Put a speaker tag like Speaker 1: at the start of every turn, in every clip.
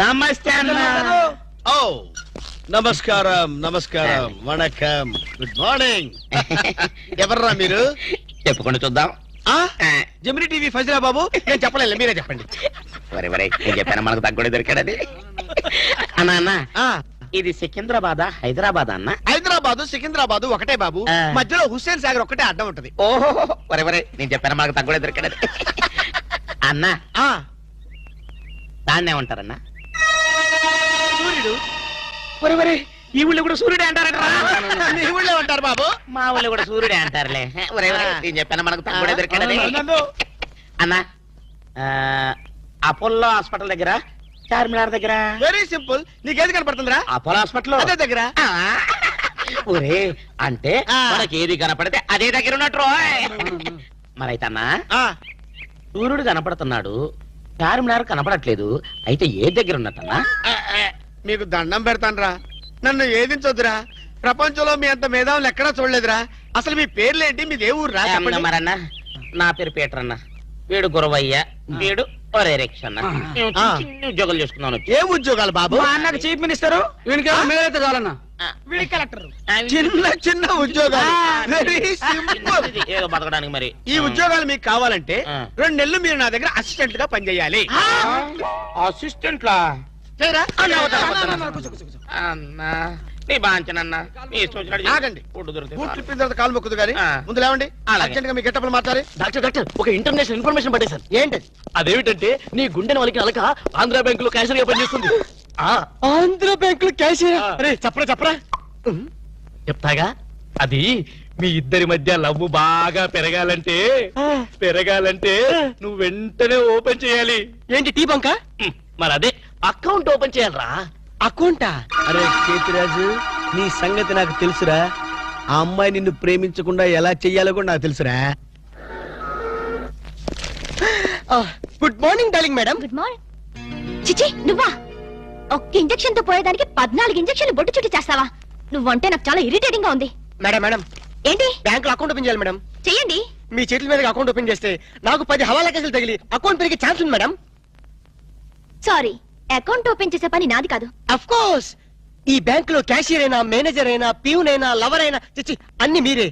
Speaker 1: నమస్తే అన్న.
Speaker 2: ఓ నమస్కారం నమస్కారం వణకం గుడ్ మార్నింగ్. ఎవర్రా మీరు?
Speaker 1: చెప్పుకుంటూ చూద్దాం.
Speaker 2: జమిని టీవీ ఫజరా బాబు. నేను చెప్పలేదు, మీరే చెప్పండి.
Speaker 1: వరే వరే నేను చెప్పాను మనకు తగ్గుడే దొరికాడది. అన్న అన్న ఇది సికింద్రాబాద్ హైదరాబాద్ అన్న?
Speaker 2: హైదరాబాద్ సికింద్రాబాద్ ఒకటే బాబు, మధ్యలో హుస్సేన్ సాగర్ ఒకటే అడ్డం ఉంటది.
Speaker 1: ఓహో వరే వరే నేను చెప్పాను మనకు తగ్గుడే దొరికాడది. అన్న దాన్నే ఏమంటారన్నా?
Speaker 2: సూర్యుడు.
Speaker 1: వరే వరే ఈ ఊళ్ళో కూడా సూర్యుడే అంటారట.
Speaker 2: మీ ఊళ్ళో ఉంటారు బాబు.
Speaker 1: మా ఊళ్ళో కూడా సూర్యుడే అంటారులే. వరే వరే నేను చెప్పాను మనకు తగ్గుడే దొరికాడది. అన్న అపోలో హాస్పిటల్ దగ్గర, చార్మినార్ దగ్గర.
Speaker 2: Very simple. నీకేది కనపడుతుందిరా?
Speaker 1: అపోలో హాస్పిటల్
Speaker 2: అదే దగ్గర.
Speaker 1: ఒరే అంటే మనకి ఏది కనపడితే అదే దగ్గర ఉన్నట్టు. మరైతే అన్నా సూర్యుడు కనపడుతున్నాడు, చార్మినార్ కనపడట్లేదు, అయితే ఏ దగ్గర ఉన్నట్టన్నా?
Speaker 2: మీకు దండం పెడతానరా, నన్ను ఏదించొద్దురా. ప్రపంచంలో మీ అంత మేధావులు ఎక్కడా చూడలేదురా. అసలు మీ పేర్లేంటి, మీది ఏ ఊరు రా?
Speaker 1: మరన్నా నా పేరు పీటర్ అన్న, వీడు గురవయ్య, వీడు ఒరే రిక్ష అన్న. ఉద్యోగాలు చేసుకున్నాను.
Speaker 2: ఏ ఉద్యోగాలు బాబు?
Speaker 3: మా అన్నకు చీఫ్ మినిస్టర్, మేలైతే చాలన్నా.
Speaker 2: కలెక్టర్. చిన్న చిన్న ఉద్యోగాలు. Very simple.
Speaker 1: ఏదో బతకడానికి మరి.
Speaker 2: ఈ ఉద్యోగాలు మీకు కావాలంటే 2 నెలలు మీరు నా దగ్గర అసిస్టెంట్ గా పనిచేయాలి.
Speaker 1: అసిస్టెంట్ లా? నీ బాంచనన్నా నీ ఇష్టం వచ్చినట్టు
Speaker 2: ఆగండి.
Speaker 1: ఫుడ్ దొరుకుతుంది.
Speaker 2: బూట్లు ఇప్పిన తర్వాత కాలు మొక్కుదు గానీ ముందు లేవండి. అర్జెంట్ గా మీ గెట్టపలు మార్చాలి.
Speaker 3: డాక్టర్ ఒక ఇంటర్నేషనల్ ఇన్ఫర్మేషన్ పట్టేశారు.
Speaker 2: ఏంటి
Speaker 3: అదేమిటంటే నీ గుండెని వాళ్ళకి అలక ఆంధ్ర బ్యాంక్ లో క్యాషియర్ గా పనిచేస్తుంది. ఆంధ్ర బ్యాంక్ లో క్యాషియర్? అరే చెప్పరా చెప్తాగా. అది మీ ఇద్దరి మధ్య లవ్ బాగా పెరగాలంటే నువ్వు వెంటనే ఓపెన్ చేయాలి. ఏంటి టీ బంక? మరి అదే అకౌంట్ ఓపెన్ చేయాలరా. అకౌంటా?
Speaker 2: అరే కేతిరాజు, నీ సంగతి నాకు తెలుసురా. ఆ అమ్మాయి నిన్ను ప్రేమించకుండా ఎలా చెయ్యాలో కూడా నాకు తెలుసురా.
Speaker 3: Good morning darling madam.
Speaker 4: Good morning. చిచి నువ్వా? ఒక్క ఇంజెక్షన్ తో పోయేదానికి 14 ఇంజెక్షన్లు బొట్టు చుట్టి చేస్తావా? నువ్వంటే నాకు చాలా ఇరిటేటింగ్ గా ఉంది.
Speaker 3: మేడం
Speaker 4: ఏంటి?
Speaker 3: బ్యాంక్ లో అకౌంట్ ఓపెన్ చేయాలి మేడం.
Speaker 4: చెయ్యండి.
Speaker 3: మీ చేతుల మీద అకౌంట్ ఓపెన్ చేస్తే నాకు 10 హవాలా కేసులు తగిలి అకౌంట్ పెరిగే ఛాన్స్ ఉంది మేడం.
Speaker 4: సారీ, అకౌంట్ ఓపెన్ చేసే పని నాది కాదు.
Speaker 3: అఫ్ కోర్స్ ఈ బ్యాంక్ లో క్యాషియర్ అయినా, మేనేజర్ అయినా, ప్యూన్ అయినా, లవర్ అయినా, చిచ్చి అన్ని మీరే.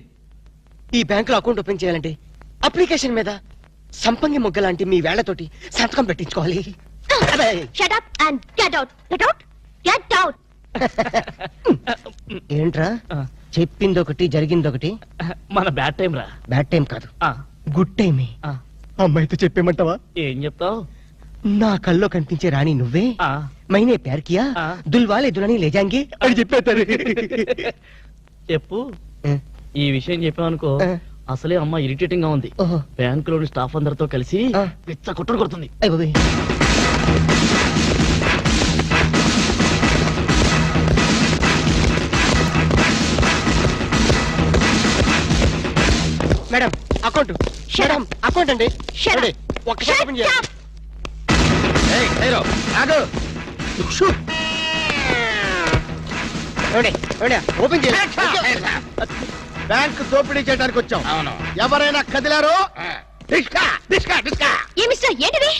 Speaker 3: ఈ బ్యాంక్ లో అకౌంట్ ఓపెన్ చేయాలంటే అప్లికేషన్ మీద సంపంగి మొగ్గ లాంటి మీ వేళ్లతోటి సంతకం పెట్టించుకోవాలి.
Speaker 4: Shut up and get out. Get out. Get out.
Speaker 3: ఏంట్రా చెప్పిందొకటి జరిగిందొకటి?
Speaker 5: మన బ్యాడ్ టైం రా.
Speaker 3: బ్యాడ్ టైం కాదు, గుడ్ టైమే. అమ్మాయితో చెప్పేమంటావా?
Speaker 5: ఏం చెప్తావు?
Speaker 3: నా కల్లో కనిపించే రాణి నువ్వే, మైనే ప్యార్ కియా, దుల్వాలే దులని లే జాంగే అని చెప్పేస్తారు.
Speaker 5: చెప్పు. ఈ విషయం చెప్పావనుకో అసలే అమ్మ ఇరిటేటింగ్ గా ఉంది. బ్యాంక్ లోని స్టాఫ్ అందరితో కలిసి పిచ్చ కొట్టుడు కొడుతుంది.
Speaker 3: Madam account. మేడం అకౌంట్ అండి. ఒక్కసారి ఓపెన్ చేయండి. ఓపెన్ చేయాలి.
Speaker 2: బ్యాంక్ దోపిడీ చేయడానికి వచ్చాం.
Speaker 1: అవును.
Speaker 2: ఎవరైనా కదిలారో
Speaker 4: ఏ మిస్టర్ ఏంటిది?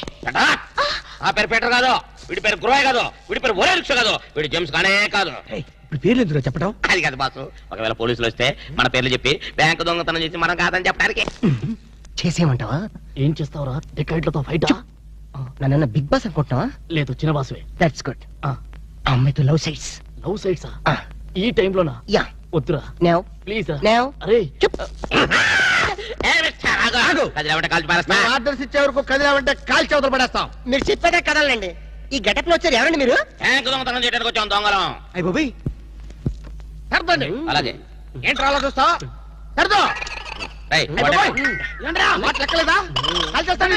Speaker 1: ఆ పేరు పీటర్ కాదు, వీడి పేరు గురవయ్య కాదు, వీడి పేరు ఒరే రిక్ష కాదు, వీడి జేమ్స్ కానే కాదు.
Speaker 2: పేర్లు ఎందుకు చెప్పడం?
Speaker 1: అది కాదు బాసు, ఒకవేళ పోలీసులు వస్తే మన పేర్లు చెప్పి బ్యాంకు దొంగతనం చేసి మనం కాదని చెప్పడానికి.
Speaker 3: చేసేయమంటావా?
Speaker 5: ఏం చేస్తావురా? టికెట్లతో ఫైటా?
Speaker 3: నన్ను బిగ్ బాస్ అనుకుంటున్నావా?
Speaker 5: లేదు, చిన్న బాసువే.
Speaker 3: That's good. అమ్మాయితో లవ్ సైడ్స్.
Speaker 5: లవ్ సైడ్సా? ఈ టైంలోనా?
Speaker 3: యా.
Speaker 5: వద్దురా
Speaker 3: నౌ
Speaker 5: ప్లీజ్.
Speaker 3: నౌ
Speaker 5: అరే
Speaker 2: ఆర్డర్స్ ఇచ్చే వరకు కదిలామంటే కాల్చి అవతల పడేస్తాం.
Speaker 3: మీరు చెప్పేదే కదలండి. ఈ గెటప్ లో వచ్చారు ఎవరండి మీరు?
Speaker 1: బ్యాంకు దొంగతనం చేయడానికి వచ్చాం దొంగలం.
Speaker 3: అయ్య బాబోయ్.
Speaker 2: సర్దండి.
Speaker 1: అలాగే
Speaker 2: ఏంట్రా అలా చూస్తావు? సర్దో. లెక్కలేదా? కాల్చేస్తాడు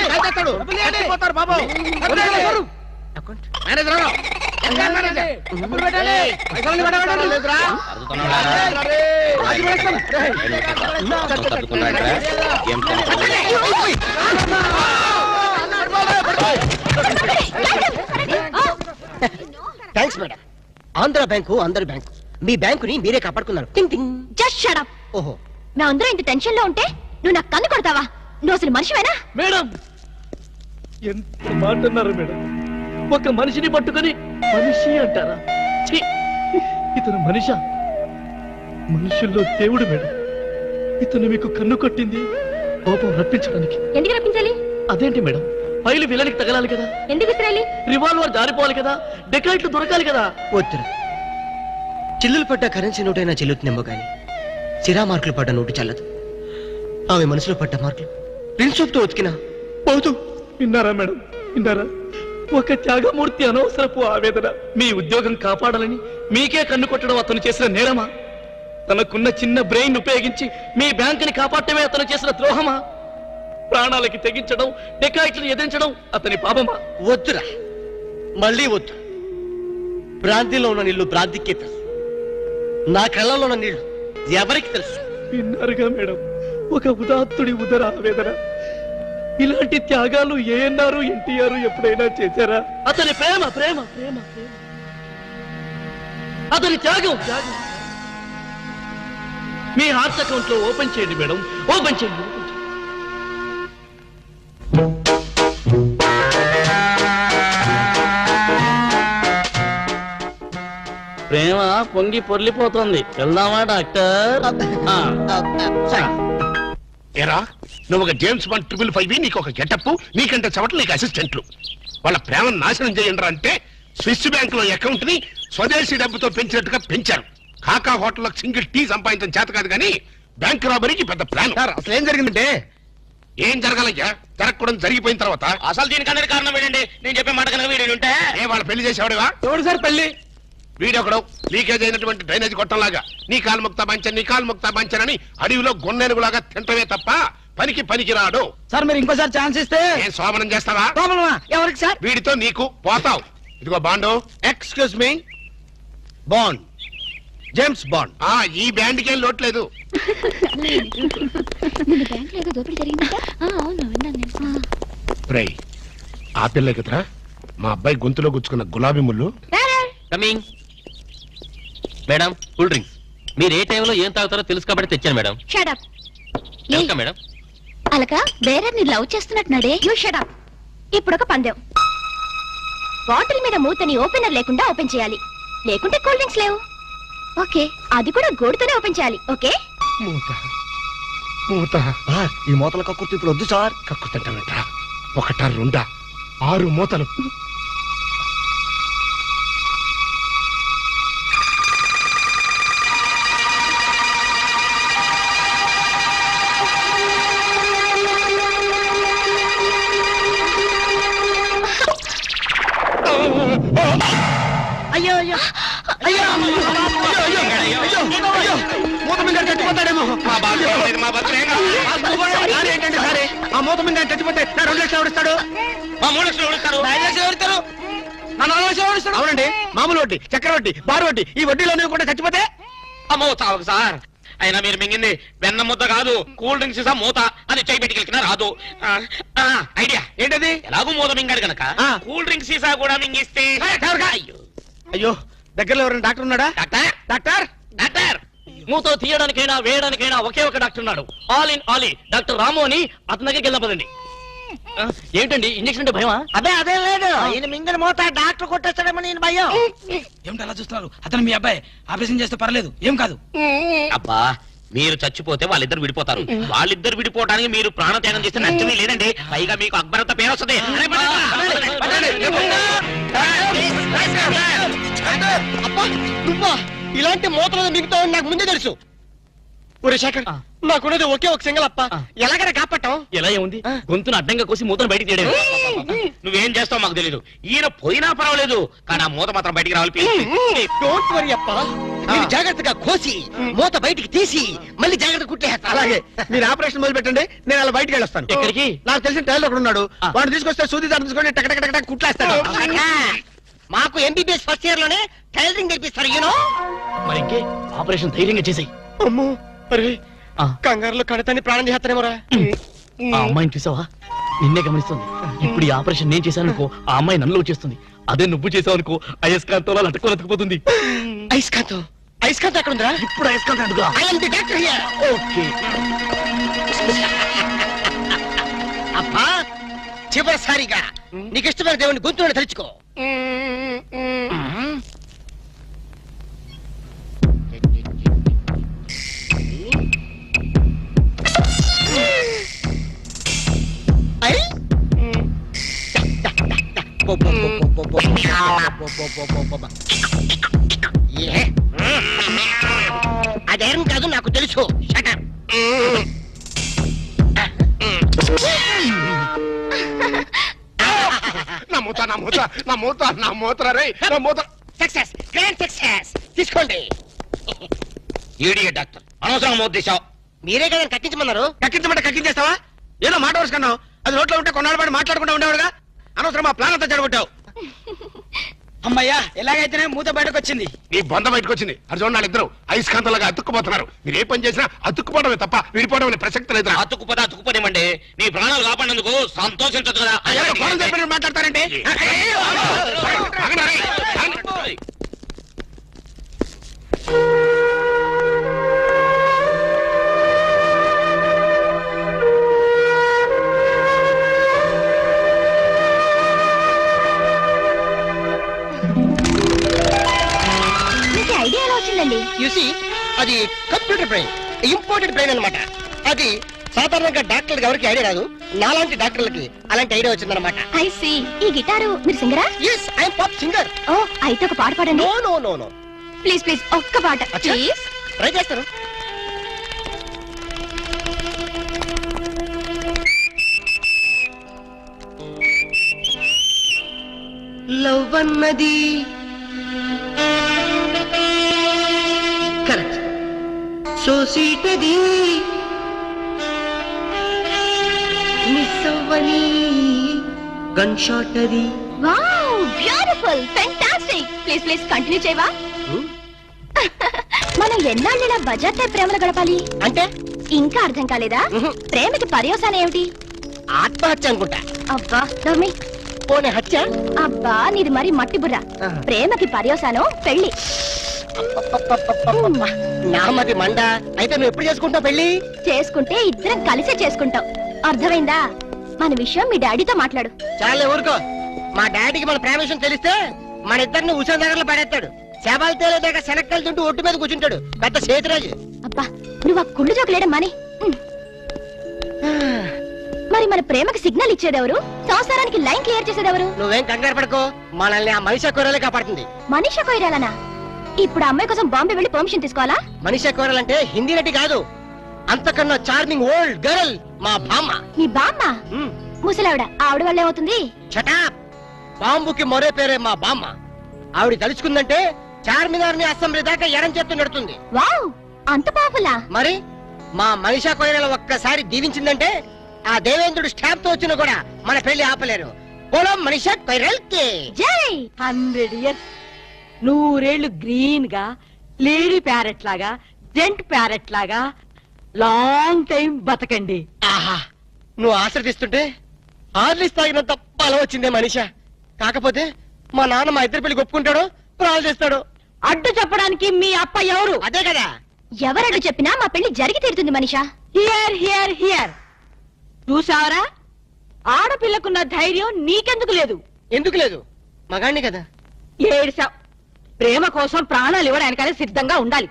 Speaker 2: చచ్చిపోతారు బాబు. Manager
Speaker 3: thanks madam. Andhra bank అందరి బ్యాంకు, మీ బ్యాంకుని మీరే కాపాడుకున్నారు.
Speaker 4: Just shut up.
Speaker 3: ఓహో,
Speaker 4: నా అందరూ ఇంత టెన్షన్ లో ఉంటే నువ్వు నాకు కన్ను కొడతావా? నువ్వు అసలు మనిషివేనా?
Speaker 5: మేడం ఎంత మాట అన్నారు మేడం. ఒక మనిషిని పట్టుకొని మనిషి అంటారా? ఛీ! ఇతను మనిషా? మనుషుల్లో దేవుడు మేడం. ఇతను మీకు కన్ను కొట్టింది కోపం రప్పించడానికి.
Speaker 4: ఎందుకు రప్పించాలి?
Speaker 5: అదేంటి మేడం, ఫైలు విలనికి తగలాలి కదా,
Speaker 4: ఎందుకు విసిరాలి?
Speaker 5: రివాల్వర్ జారిపోవాలి కదా, డెకాయిట్లు దొరకాలి కదా.
Speaker 6: వద్దురా, చిల్లులు పడ్డ కరెన్సీ నోటైనా చెల్లుతుందేమో గాని సిరా మార్కులు పడ్డ నోటు చల్లదు. ఆమె మనసులో పడ్డ మార్కులు ప్రిన్సోప్తో ఉతికినా పోతూ.
Speaker 5: విన్నారా మేడం, విన్నారా? ఒక త్యాగమూర్తి అనవసరపు ఆవేదన. మీ ఉద్యోగం కాపాడాలని మీకే కన్ను కొట్టడం అతను చేసిన నేరమా? తనకున్న చిన్న బ్రెయిన్ ఉపయోగించి మీ బ్యాంకుని కాపాడటమే అతను చేసిన ద్రోహమా? ప్రాణాలకి తెగించడం, డెకాయిట్లను ఎదిరించడం అతని పాపమా?
Speaker 6: వద్దురా, మళ్ళీ వద్దు. భ్రాంతిలో ఉన్న నీళ్లు భ్రాంతికే తెలుసు, నా కళ్ళలో ఉన్న నీళ్లు ఎవరికి తెలుసు?
Speaker 5: విన్నారుగా మేడం, ఒక ఉదాత్తుడి ఉదర ఆవేదన. ఇలాంటి త్యాగాలు ఏఎన్ఆర్, ఎన్టీఆర్ ఎప్పుడైనా చేశారా? అతని ప్రేమ ప్రేమ ప్రేమ ప్రేమ, అతని త్యాగం త్యాగం. మీ హార్ట్ అకౌంట్ లో ఓపెన్ చేయండి మేడం, ఓపెన్ చేయండి. ప్రేమ పొంగి పొర్లిపోతుంది. వెళ్దామా డాక్టర్?
Speaker 7: ఏరా, నువ్వు ఒక జేమ్స్ బాండ్ 555, నీకు ఒక గెటప్, నీకంటే చవట్లు నీకు అసిస్టెంట్లు. వాళ్ళ ప్రేమను నాశనం చేయండి అంటే స్విస్ బ్యాంక్ లో అకౌంట్ ని స్వదేశీ డబ్బుతో పెంచినట్టుగా పెంచారు. కాకా హోటల్లో సింగిల్ టీ సంపాదించడం చేత కాదు కానీ బ్యాంక్ రాబరీకి పెద్ద ప్లాన్.
Speaker 2: అసలు ఏం జరిగిందంటే
Speaker 7: ఏం జరగాలయ్యా? జరగకూడదు జరిగిపోయిన తర్వాత.
Speaker 1: అసలు దీనికి అందరి కారణం ఏంటండి? నేను చెప్పే మాట కనుక వీడు ఉంటే
Speaker 7: ఏ వాళ్ళ పెళ్లి చేసేవాడివా?
Speaker 2: ఎవడు సార్ పెళ్లి?
Speaker 7: వీడొకడు లీకేజ్ అయినటువంటి డ్రైనేజ్ కొట్టంలాగా నీ కాలు ముక్తా బంచన్, నీ కాలు ముక్తా బంచన్ అని అడవిలో గొన్నెనుగులాగా తింటమే తప్ప పనికి రాడు.
Speaker 2: సార్ మీరు ఇంకోసారి ఛాన్స్ ఇస్తే
Speaker 7: ఏం శోభనం చేస్తావా?
Speaker 2: ఎవరికి సార్?
Speaker 7: వీడితో నీకు పోతావు. ఇదిగో bond.
Speaker 2: Excuse me, bond, James bond.
Speaker 7: ఈ బ్యాండ్ కేం లోట్లేదు.
Speaker 4: నిన్న బ్యాంకులో ఏదో దోపిడీ జరిగిందంట. అవును, విన్నాను నేను.
Speaker 7: రై, ఆ పిల్లే కదరా మా అబ్బాయి గొంతులో గుచ్చుకున్న గులాబీ ముళ్ళు.
Speaker 1: Coming madam, cool drinks. మీరు ఏ టైంలో ఏం తాగుతారో తెలుసు కాబట్టి తెచ్చాను మేడం.
Speaker 4: Shut up.
Speaker 1: Welcome madam.
Speaker 4: అలక వేరే ని లవ్ చేస్తున్నట్టున్నాడే. You shut up. ఇప్పుడు ఒక పందెం. బాటిల్ మీద మూతని ఓపెనర్ లేకుండా ఓపెన్ చేయాలి, లేకుంటే కూల్ డ్రింక్స్ లేవు. ఓకే, అది కూడా గోడుతోనే ఓపెన్ చేయాలి. ఓకే?
Speaker 7: మూత
Speaker 6: ఈ మూతల కక్కుర్తి ఇప్పుడు వద్దు సార్.
Speaker 7: కక్కుతంటావేంట్రా? ఒకటా రెండా 6 మూతలు.
Speaker 6: అయ్యో అయ్యో అయ్యో
Speaker 2: మూత మీద చచ్చిపోతాడేమో. ఏంటంటే సరే, ఆ మూత మీద చచ్చిపోతే నా 2 లక్షలు ఎవరిస్తాడు?
Speaker 1: మా 3 లక్షలు ఎవరిస్తారు?
Speaker 2: 5 లక్షలు ఎవరిస్తారు? నా 4 లక్షలు ఎవరిస్తాడు? అవునండి, మామూలు వడ్డీ, చక్కెర వడ్డీ, బారు వడ్డీ, ఈ వడ్డీలోనే కూడా చచ్చిపోతే
Speaker 1: అమ్మో చావు సార్. అయినా మీరు మింగింది వెన్న ముద్ద కాదు, కూల్ డ్రింక్స్ ఇసా మూత. అది చేయి పెట్టుకెళ్ళినా రాదు. ఐడియా
Speaker 2: ఏంటది?
Speaker 1: ఎలాగూ మూత మింగాడు కనుక కూల్ డ్రింక్స్ సీసా కూడా మింగిస్తే. అయ్యో
Speaker 2: అయ్యో, దగ్గరలో ఎవరైనా డాక్టర్ ఉన్నాడా?
Speaker 1: Doctor,
Speaker 2: doctor,
Speaker 1: doctor.
Speaker 5: మూతో తీయడానికైనా వేయడానికైనా ఒకే ఒక డాక్టర్ ఉన్నాడు. All in all doctor Ramu అని అతని దగ్గరికి వెళ్దాం పదండి. ఏంటండి ఇంజక్షన్ అంటే భయమా?
Speaker 6: అదే లేదు, ఈయన మింగిన మూత డాక్టర్ కొట్టేస్తాడేమో నేను భయం.
Speaker 8: ఏమిటి అలా చూస్తున్నారు? అతను మీ అబ్బాయి, ఆపరేషన్ చేస్తే పర్లేదు, ఏం కాదు.
Speaker 1: అబ్బా, మీరు చచ్చిపోతే వాళ్ళిద్దరు విడిపోతారు. వాళ్ళిద్దరు విడిపోవడానికి మీరు ప్రాణత్యాగం చేస్తే నచ్చమే లేదండి. పైగా మీకు అక్బర్ అంత పేరు వస్తుంది.
Speaker 6: నువ్వా ఇలాంటి మూతలు మిగతావు నాకు ముందే తెలుసు. ఒరే శేఖర్, నాకున్నది ఒకే ఒక సింగల్ అప్ప, ఎలాగైనా కాపాటం.
Speaker 5: ఎలా ఏముంది, గొంతును అడ్డంగా కోసి మూతను బయటికి తీయడం.
Speaker 1: నువ్వేం చేస్తావు మాకు తెలీదు. ఈయన పోయినా పర్వాలేదు, కానీ ఆ మూత మాత్రం బయటికి రావాలి please.
Speaker 6: డోంట్ వరీ అప్ప, మీరు జాగ్రత్తగా కోసి మూత బయటికి తీసి మళ్ళీ జాగ్రత్త కుట్టేస్తా.
Speaker 2: అలాగే మీరు ఆపరేషన్ మొదలు పెట్టండి, నేను అలా బయటికి వెళ్ళొస్తాను.
Speaker 5: ఎక్కడికి?
Speaker 2: నాకు తెలిసిన టైలర్ ఒకడు ఉన్నాడు, వాడు తీసుకొస్తే సూది దాన్ని తీసుకొని టక్ టక్ టక్ కుట్లేస్తాడు.
Speaker 6: మాకు ఎంబీబీఎస్ ఫస్ట్ ఇయర్ లోనే టైలరింగ్ నేర్పిస్తారు. యూనో
Speaker 5: మరి ఇంకే ఆపరేషన్ ధైర్యంగా చేసాయి.
Speaker 6: అమ్మో, అరే కంగారులో కడతాన్ని ప్రాణం చేస్తారేమోరా.
Speaker 5: ఆ అమ్మాయిని చూసావా, నిన్నే గమనిస్తుంది. ఇప్పుడు ఈ ఆపరేషన్ నేను చేశాననుకో, ఆ అమ్మాయి నన్ను వచ్చేస్తుంది. అదే నువ్వు చేసావు అనుకో, అయస్కాంతో లట్టుకొని అతుకుపోతుంది.
Speaker 6: ఐస్కాంతం, ఐస్కాంతం ఎక్కడ ఉందిరా?
Speaker 5: ఇప్పుడు అయస్కాంతం అడుగురా.
Speaker 6: I am the doctor here.
Speaker 5: Okay.
Speaker 6: అబ్బా, చివరిసారిగా నీకు ఇష్టమైన దేవుని గొంతులను తలుచుకో. అదేం కాదు నాకు తెలుసు. Success, grand success. తీసుకోండి.
Speaker 1: ఈడియట్ డాక్టర్ అనవసరం మోద్దేశావు.
Speaker 6: మీరే కదా కట్టించమన్నారు.
Speaker 2: కక్కించమంటే కక్కించేస్తావా? ఏదో మాట వరుసుకున్నావు. అది రోడ్లో ఉంటే కొన్నాళ్ళ పాటు మాట్లాడుకుంటూ ఉండేవాడుగా. అనవసరం మా ప్లాన్ అంతా చెడగొట్టావు.
Speaker 8: అమ్మయ్యా ఎలాగైతేనే మూత బయటకు వచ్చింది.
Speaker 7: నీ బొంద బయటకు వచ్చింది. అర్జున్ వాళ్ళిద్దరు అయస్కాంతలాగా అతుక్కుపోతున్నారు. మీరు ఏ పని చేసినా అతుక్కుపోవడమే తప్ప విడిపోవడం అనే ప్రసక్తి లేదు.
Speaker 1: అతుక్కుపోనివ్వండి. మీ ప్రాణాలు కాపాడినందుకు సంతోషించదు కదా.
Speaker 2: మాట్లాడతారంటే
Speaker 4: ఐడియా ఎలా వచ్చిందండి?
Speaker 6: యూసి అది కంప్యూటర్ బ్రెయిన్, ఇంపోర్టెడ్ బ్రెయిన్ అన్నమాట. అది సాధారణంగా డాక్టర్లకు ఎవరికి ఐడియా రాదు. నాలాంటి డాక్టర్లకి అలాంటి ఐడియా వచ్చిందన్నమాట.
Speaker 4: I see. ఈ గిటారు మీరు సింగరా?
Speaker 6: Yes, I am pop singer.
Speaker 4: ఓ, అయితే ఒక పాట పాడండి.
Speaker 6: No no no no,
Speaker 4: please please ఒక్క పాట ప్లీజ్.
Speaker 6: ట్రై చేస్తాను. లవ్ అన్నది కరెక్ట్, సో స్వీట్ అది మిస్ అవ్వని గన్ షాట్ అది.
Speaker 4: Wow, beautiful, fantastic. Please please continue చేయవా? మనం ఎన్నాళ్ళు ఇలా బజార్ టైప్ ప్రేమలు గడపాలి
Speaker 6: అంటే
Speaker 4: ఇంకా అర్థం కాలేదా? ప్రేమకి పర్యవసానం ఏమిటి?
Speaker 6: ఆత్మహత్య అనుకుంటా.
Speaker 4: అబ్బా నవ్మి.
Speaker 6: పోనీ హత్య?
Speaker 4: అబ్బా నీది మరి మట్టి బుర్ర. ప్రేమకి పర్యవసానం పెళ్లి.
Speaker 6: నామది మండ. అయితే నువ్వు ఎప్పుడు చేసుకుంటావు పెళ్లి?
Speaker 4: చేసుకుంటే ఇద్దరం కలిసే చేసుకుంటాం. అర్థమైందా? మన విషయం మీ డాడీతో మాట్లాడు.
Speaker 6: చాలే ఊరుకో. మా డాడీకి మన ప్రేమ విషయం తెలిస్తే మన ఇద్దరిని ఉషా నగర్లో పడేస్తాడు. శవాలు తేలేదాకా శనక్కలు తింటూ ఒట్టు మీద కూర్చుంటాడు. పెద్ద సేతురాజు.
Speaker 4: అబ్బా నువ్వు ఆ కుళ్ళు జోకులేయడం మాని. మరి మన ప్రేమకి సిగ్నల్ ఇచ్చేదెవరు? సంసారానికి లైన్ క్లియర్ చేసేదెవరు?
Speaker 6: నువ్వేం కంగారు పడుకో, మనల్ని ఆ మనిషి కూరలే కాపాడుతుంది.
Speaker 4: మనీషా కొయిరాలనా? ఇప్పుడు అమ్మాయి కోసం బాంబే వెళ్ళి పర్మిషన్ తీసుకోవాలా?
Speaker 6: మనిషి కూరలంటే హిందీ నటి కాదు, అంతకన్నా చార్మింగ్ ఓల్డ్ గర్ల్ మా బామ్మ.
Speaker 4: మీ బామ్మ? ముసలావిడ. ఆవిడ వల్ల ఏమవుతుంది?
Speaker 6: చటాప్. బాంబుకి మరో పేరే మా బామ్మ. ఆవిడ తలుచుకుందంటే చార్మినార్ ని అసెంబ్లీ దాకా ఎడం చేత్తు నడుతుంది.
Speaker 4: వావ్, అంత పవర్ఫుల్లా?
Speaker 6: మరి మా మనిషా కొయిరాల ఒక్కసారి దీవించిందంటే ఆ దేవేంద్రుడు స్టాప్ తో వచ్చినా కూడా మన పెళ్లి ఆపలేరు. పొలం మనిషా కొయిరల్ కి
Speaker 4: జై.
Speaker 9: 100 ఇయర్స్, 100 ఏళ్లు గ్రీన్ గా, లేడీ ప్యారెట్ లాగా, జెంట్ ప్యారెట్ లాగా లాంగ్ టైం బతకండి.
Speaker 6: ఆహా, నువ్వు ఆశ్రదిస్తుంటే హార్లిస్ తాగినంత బలం వచ్చిందే మనిషా. కాకపోతే మా నాన్న మా ఇద్దరు పెళ్లి ఒప్పుకుంటాడో ప్రాణాలు చేస్తాడు.
Speaker 9: అడ్డు చెప్పడానికి మీ అప్ప ఎవరు?
Speaker 6: అదే కదా.
Speaker 4: ఎవరడ్డు చెప్పినా మా పెళ్లి జరిగి తీరుతుంది మనిషా.
Speaker 9: Here here here. చూసావరా, ఆడపిల్లకున్న ధైర్యం నీకెందుకు లేదు?
Speaker 6: ఎందుకు లేదు? మగాణ్ణి కదా.
Speaker 9: ఏడిసావ్. ప్రేమ కోసం ప్రాణాలు ఇవ్వడానికనే సిద్ధంగా ఉండాలి.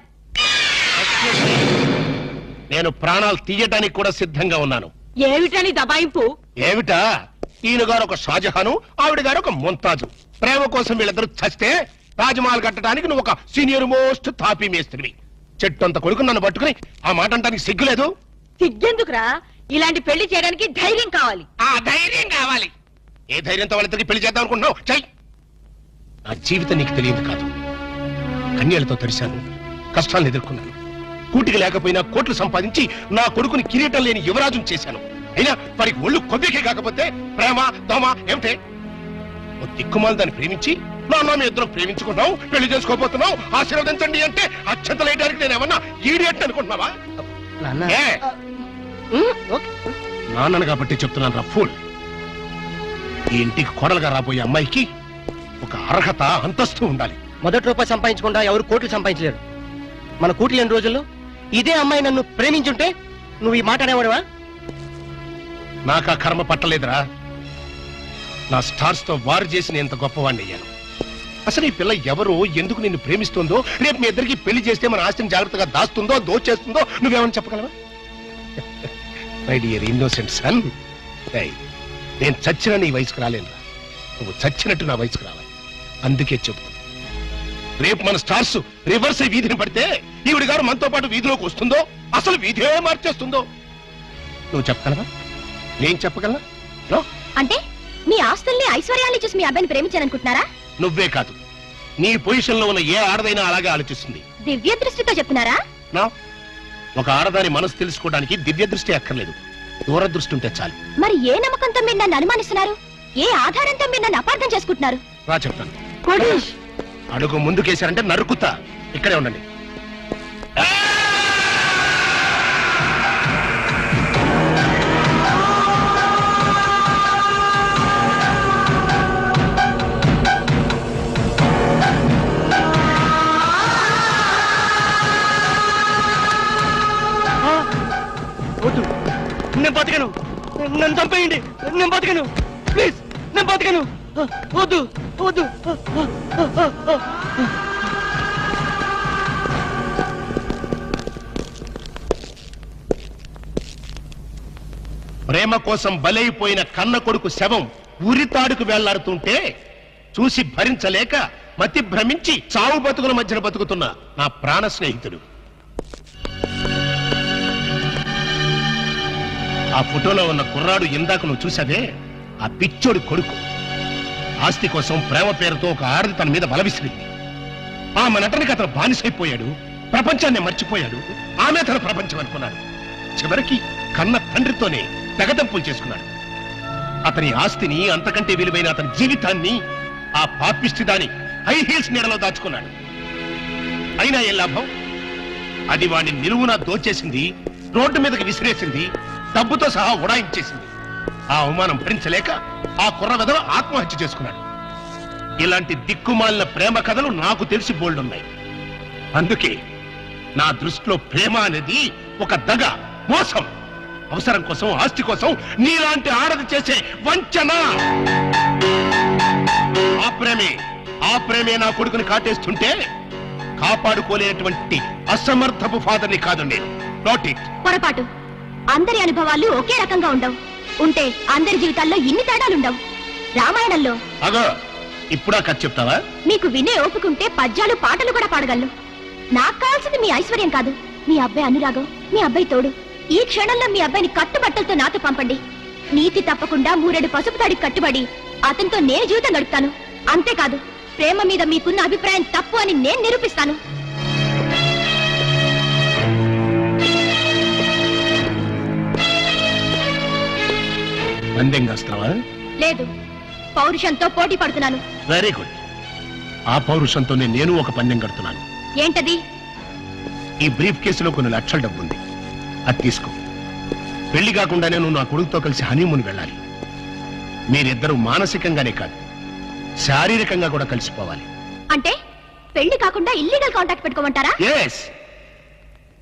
Speaker 7: నేను ప్రాణాలు తీయటానికి కూడా సిద్ధంగా ఉన్నాను.
Speaker 9: ఏమిటని దబాయింపు?
Speaker 7: ఏమిటా? ఈయన గారు ఒక షాజహాను, ఆవిడ గారు ఒక ముంతాజు. ప్రేమ కోసం వీళ్ళిద్దరు చస్తే తాజ్మహల్ కట్టడానికి నువ్వు ఒక సీనియర్ మోస్ట్ తాపీ మేస్త్రివి. చెట్టు అంత కొడుకు నన్ను పట్టుకుని ఆ మాట అంటానికి సిగ్గులేదు?
Speaker 9: సిగ్గెందుకురా? ఇలాంటి పెళ్లి చేయడానికి ధైర్యం కావాలి.
Speaker 7: ఆ ధైర్యం కావాలి. ఏ ధైర్యంతో వాళ్ళిద్దరికి పెళ్లి చేద్దాం అనుకుంటున్నావు? చెయ్. నా జీవితం నీకు తెలియదు కాదు. కన్యలతో తడిశాను, కష్టాలను ఎదుర్కొన్నాను. కూటికి లేకపోయినా కోట్లు సంపాదించి నా కొడుకుని కిరీటం లేని యువరాజును చేశాను. అయినా వారికి ఒళ్ళు కొద్దికే కాకపోతే ప్రేమ దోమ ఏమిటే? ఓ దిక్కుమాలు దాన్ని ప్రేమించి నాన్న మీ ఇద్దరం ప్రేమించుకున్నాం, పెళ్లి చేసుకోబోతున్నాం, ఆశీర్వదించండి అంటే అత్యంతలేయడానికి నేను ఏమన్నా ఈడియట్ అనుకుంటున్నావా? ఏ? నాన్నను కాబట్టి చెప్తున్నాను రా ఫూల్. ఈ ఇంటికి కోడలుగా రాబోయే అమ్మాయికి ఒక అర్హత అంతస్తు ఉండాలి.
Speaker 6: మొదటి రూపాయి సంపాదించకుండా ఎవరు కోట్లు సంపాదించలేరు. మన కూటి లేని రోజుల్లో ఇదే అమ్మాయి నన్ను ప్రేమించుంటే నువ్వు ఈ మాట అనేవాడువా?
Speaker 7: నాకు ఆ కర్మ పట్టలేదురా. నా స్టార్స్ తో వారు చేసి నేను ఇంత గొప్పవాడిని అయ్యాను. అసలు ఈ పిల్ల ఎవరో, ఎందుకు నిన్ను ప్రేమిస్తుందో, రేపు మీ ఇద్దరికి పెళ్లి చేస్తే మన ఆస్తిని జాగ్రత్తగా దాస్తుందో దోచేస్తుందో నువ్వేమని చెప్పగలవా? మై డియర్ ఇన్నోసెంట్ సన్, నేను చచ్చిన నీ వయసుకు రాలేనురా. నువ్వు చచ్చినట్టు నా వయసుకు రావాలి. అందుకే చెప్తా, రేపు మన స్టార్స్ రివర్స్ అయి వీధిని పడితే ఈవిడ గారు మనతో పాటు వీధిలోకి వస్తుందో, అసలు వీధే మార్చేస్తుందో నువ్వు చెప్పగలవా? నేను చెప్పగలనా? నో.
Speaker 4: అంటే మీ ఆస్తుల్ని ఐశ్వర్యాన్ని చూసి మీ అబ్బాయిని ప్రేమించాలనుకుంటున్నారా?
Speaker 7: నువ్వే కాదు, నీ పొజిషన్ లో ఉన్న ఏ ఆడదైనా అలాగే ఆలోచిస్తుంది.
Speaker 4: దివ్య దృష్టితో చెప్తున్నారా?
Speaker 7: నా ఒక ఆడదాని మనసు తెలుసుకోవడానికి దివ్య దృష్టి అక్కర్లేదు, దూరదృష్టి ఉంటే చాలు.
Speaker 4: మరి ఏ నమ్మకంతో మీరు నన్ను అనుమానిస్తున్నారు? ఏ ఆధారంతో మీరు నన్ను అపార్థం చేసుకుంటున్నారు?
Speaker 7: రా చెప్తాను.
Speaker 9: కోటేష్,
Speaker 7: అడుగు ముందుకేశారంటే నరుకుతా. ఇక్కడే ఉండండి.
Speaker 6: వద్దు, నేను బతకను. నన్ను చంపేయండి, నేను బతకను. ప్లీజ్, నేను బతకను. వద్దు వద్దు.
Speaker 7: ప్రేమ కోసం బలైపోయిన కన్న కొడుకు శవం ఉరితాడుకు వెళ్లాడుతుంటే చూసి భరించలేక మతి భ్రమించి చావు బతుకుల మధ్యన బతుకుతున్న నా ప్రాణ స్నేహితుడు. ఆ ఫోటోలో ఉన్న కుర్రాడు ఇందాక నువ్వు చూసావే, ఆ పిచ్చోడి కొడుకు. ఆస్తి కోసం ప్రేమ పేరుతో ఒక ఆడది తన మీద బలవిసిరింది. ఆమె నటనకి అతను బానిసైపోయాడు, ప్రపంచాన్ని మర్చిపోయాడు. ఆమె తన ప్రపంచం అనుకున్నాడు. చివరికి కన్న తండ్రితోనే తెగదంపులు చేసుకున్నాడు. అతని ఆస్తిని, అంతకంటే విలువైన అతని జీవితాన్ని ఆ పాపిష్టి దాని హై హీల్స్ నీడలో దాచుకున్నాడు. అయినా ఏం లాభం? అది వాడిని నిలువునా దోచేసింది, రోడ్డు మీదకి విసిరేసింది, డబ్బుతో సహా ఉడాయించేసింది. ఆ అవమానం భరించలేక ఆ కుర్ర వెధవ ఆత్మహత్య చేసుకున్నాడు. ఇలాంటి దిక్కుమాలిన ప్రేమ కథలు నాకు తెలిసి బోల్డున్నాయి. అందుకే నా దృష్టిలో ప్రేమ అనేది ఒక దగ, మోసం. అవసరం కోసం, ఆస్తి కోసం నీలాంటి ఆడది చేసే వంచన. ఆ ప్రేమే నా కొడుకుని కాటేస్తుంటే కాపాడుకోలేనటువంటి అసమర్థపు ఫాదర్ని కాదు నేను. Not it.
Speaker 4: పొరపాటు. అందరి అనుభవాలు ఒకే రకంగా ఉండవు. ఉంటే అందరి జీవితాల్లో ఇన్ని తేడాలుండవు. రామాయణంలో
Speaker 7: అగో ఇప్పుడా కథ చెప్తావా?
Speaker 4: మీకు వినే ఓపుకుంటే పద్యాలు, పాటలు కూడా పాడగలను. నాకు కావాల్సింది మీ ఐశ్వర్యం కాదు, మీ అబ్బాయి అనురాగం, మీ అబ్బాయి తోడు. ఈ క్షణంలో మీ అబ్బాయిని కట్టుబట్టలతో నాతో పంపండి. నీతి తప్పకుండా 3 పసుపు తాడికి కట్టుబడి అతనితో నేను జీవితం గడుపుతాను. అంతేకాదు, ప్రేమ మీద మీకున్న అభిప్రాయం తప్పు అని నేను నిరూపిస్తాను.
Speaker 7: పందెం కాస్తావా?
Speaker 4: లేదు, పౌరుషంతో పోటీ పడుతున్నాను.
Speaker 7: Very good. ఆ పౌరుషంతోనే నేను ఒక పందెం కడుతున్నాను.
Speaker 4: ఏంటది?
Speaker 7: ఈ బ్రీఫ్ కేసులో కొన్ని లక్షల డబ్బుంది, అది తీసుకో. పెళ్లి కాకుండానే నువ్వు నా కొడుకుతో కలిసి హనీమూన్ వెళ్ళాలి. మీరిద్దరూ మానసికంగానే కాదు, శారీరకంగా కూడా కలిసిపోవాలి.
Speaker 4: అంటే పెళ్లి కాకుండా ఇల్లీగల్ కాంటాక్ట్ పెట్టుకోమంటారా?
Speaker 7: ఎస్.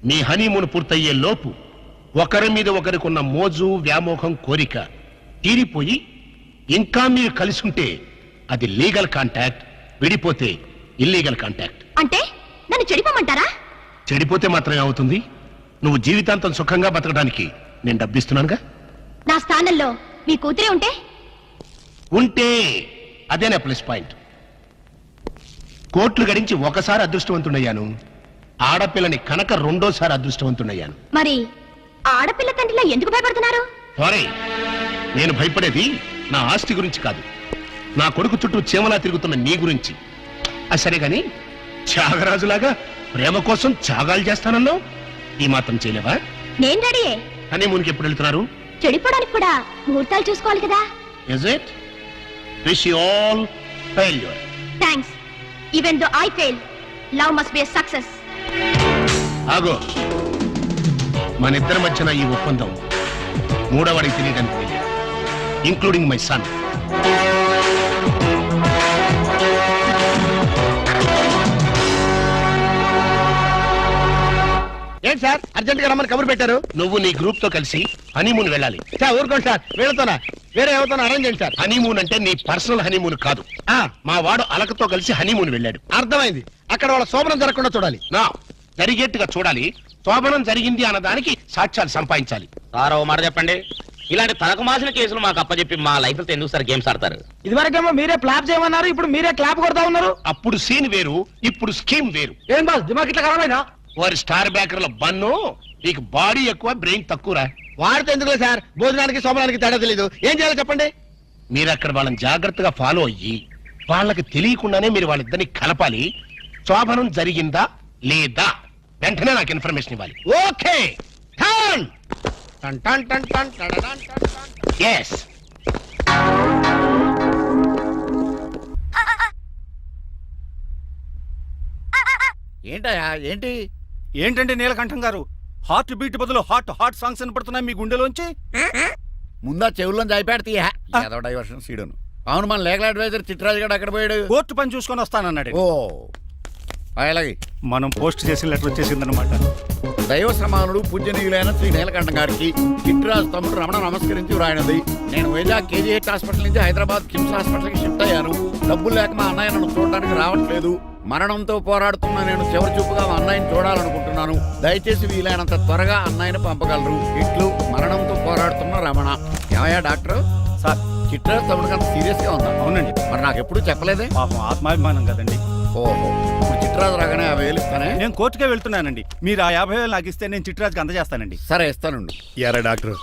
Speaker 7: మీ హనీమూన్ పూర్తయ్యే లోపు ఒకరి మీద ఒకరికున్న మోజు, వ్యామోహం, కోరిక తీరిపోయి ఇంకా మీరు కలిసి ఉంటే అది లీగల్ కాంటాక్ట్, విడిపోతే ఇల్లీగల్ కాంటాక్ట్.
Speaker 4: అంటే నన్ను చెడిపోమంటారా?
Speaker 7: చెడిపోతే మాత్రమే అవుతుంది. నువ్వు జీవితాంతం సుఖంగా బతకడానికి నేను డబ్బిస్తున్నానుగా.
Speaker 4: నా స్థానంలో మీ కూతురే
Speaker 7: ఉంటే అదేనా ప్లస్ పాయింట్. కోట్లు గడించి ఒకసారి అదృష్టవంతుడయ్యాను, ఆడపిల్లని కనుక 2వ అదృష్టవంతుడయ్యాను.
Speaker 4: మరి ఆడపిల్ల తండ్రిలో ఎందుకు భయపడుతున్నారు?
Speaker 7: సారీ, నేను భయపడేది నా ఆస్తి గురించి కాదు, నా కొడుకు చుట్టూ చీమలా తిరుగుతున్న నీ గురించి. సరే గాని త్యాగరాజులాగా ప్రేమ కోసం త్యాగాలు చేస్తానన్నావు, ఈ మాత్రం చేయలేవా?
Speaker 4: నేను రెడీయే.
Speaker 7: హనీమూన్కి ఎప్పుడు వెళ్తున్నారు?
Speaker 4: చెడిపోవడానికి కూడా ముహూర్తాలు చూసుకోవాలి కదా.
Speaker 7: Is it? Wish you all failure.
Speaker 4: Thanks. Even though I fail, love must be a success.
Speaker 7: ఆగో, మన ఇద్దరి మధ్యన ఈ ఒప్పందం 3వవాడికి తెలియడానికి తెలియదు, ఇంక్లూడింగ్ మై సన్.
Speaker 2: ఏంటి సార్ అర్జెంట్ గా రమ్మని కబురు పెట్టారు?
Speaker 7: నువ్వు నీ గ్రూప్ తో కలిసి హనీమూన్ వెళ్ళాలి.
Speaker 2: సార్ ఊరుకోండి సార్, వీళ్ళతోనా వేరే ఎవరితోనా అరేంజ్ చేయండి సార్.
Speaker 7: హనీమూన్ అంటే నీ పర్సనల్ హనీమూన్ కాదు. మా వాడు అలకతో కలిసి హనీమూన్ వెళ్ళాడు.
Speaker 2: అర్థమైంది. అక్కడ వాళ్ళ శోభనం జరగకుండా చూడాలి.
Speaker 7: నా జరిగేట్టుగా చూడాలి. శోభనం జరిగింది అన్నదానికి సాక్ష్యాలు సంపాదించాలి.
Speaker 1: సార్ ఓ మాట చెప్పండి, ఇలాంటి తలకు మాసిన కేసులు మాకు అప్పచెప్పి మా లైఫ్ తో ఎందుకు సార్ గేమ్స్ ఆడతారు?
Speaker 2: ఇదివరకేమో మీరే క్లాప్ చేయమన్నారు, ఇప్పుడు మీరే క్లాప్ కొడతా ఉన్నారు.
Speaker 7: అప్పుడు సీన్ వేరు, ఇప్పుడు స్కీమ్ వేరు.
Speaker 2: ఏం బాస్ దిమాగ్ ఇట్లా ఖరాబైనా?
Speaker 7: వారి స్టార్ బ్యాకర్ల బన్ను, నీకు బాడీ ఎక్కువ బ్రెయిన్ తక్కువరా.
Speaker 2: వాడితే ఎందుకులే సార్, భోజనానికి శోభనానికి తేడా తెలీదు. ఏం చేయాలో చెప్పండి.
Speaker 7: మీరు అక్కడ వాళ్ళని జాగ్రత్తగా ఫాలో అయ్యి వాళ్ళకి తెలియకుండానే మీరు వాళ్ళిద్దరిని కలపాలి. శోభనం జరిగిందా లేదా వెంటనే నాకు ఇన్ఫర్మేషన్ ఇవ్వాలి.
Speaker 2: ఓకే టర్న్ టన్ టన్ టన్ టన్ టడడన్ టన్ టన్.
Speaker 7: ఎస్.
Speaker 10: ఏంటయ్యా ఏంటి?
Speaker 11: ఏంటంటే నీలకంఠం గారు, హార్ట్ బీట్ బదులు హాట్ సాంగ్స్ వినపడుతున్నాయి మీ గుండెలోంచి.
Speaker 10: ముందా చెవుల్లో జాయిపెడతీయా ఏదో డైవర్షన్ సీడను. అవును, మన లీగల్ అడ్వైజర్ చిట్రాజు గారు అక్కడ పోయాడు.
Speaker 11: కోర్టు పని చూసుకొని వస్తానన్నాడు.
Speaker 10: ఓ అలాగే
Speaker 11: మనం పోస్ట్ చేసిన లెటర్ వచ్చేసిందనమాట.
Speaker 10: దైవ సమానుడు పూజనీయులైన శ్రీ నీలకంఠం గారికి చిట్రాజు తమ్ముడు రమణ నమస్కరించి వ్రాయినది. నేను వైజాగ్ కేజీహెచ్ హాస్పిటల్ నుంచి హైదరాబాద్ కిమ్స్ హాస్పిటల్ కి షిఫ్ట్ అయ్యాను. డబ్బులు లేక మా అన్నయ్య నన్ను చూడడానికి రావట్లేదు. మరణంతో పోరాడుతున్న నేను చివరి చూపుగా మా అన్నయ్యని చూడాలనుకుంటున్నాను. దయచేసి వీలైనంత త్వరగా అన్నయ్యని పంపగలరు. ఇట్లు మరణంతో పోరాడుతున్న రమణ. ఏమయ్యా డాక్టర్?
Speaker 11: సార్
Speaker 10: చిట్రాజు తమ్ముడు అంత సీరియస్ గా ఉందా?
Speaker 11: అవునండి.
Speaker 10: మరి నాకు ఎప్పుడు చెప్పలేదే?
Speaker 11: పాపం ఆత్మాభిమానం కదండి.
Speaker 10: ఓహో, ఇప్పుడు చిట్రాజు రాగానే 50,000 ఇస్తానే.
Speaker 11: నేను కోర్టుకే వెళ్తున్నానండి. మీరు ఆ 50,000 నాకు ఇస్తే నేను చిట్రాజుకి అందజేస్తానండి.
Speaker 10: సరే ఇస్తానండి.
Speaker 12: ఎరా డాక్టర్,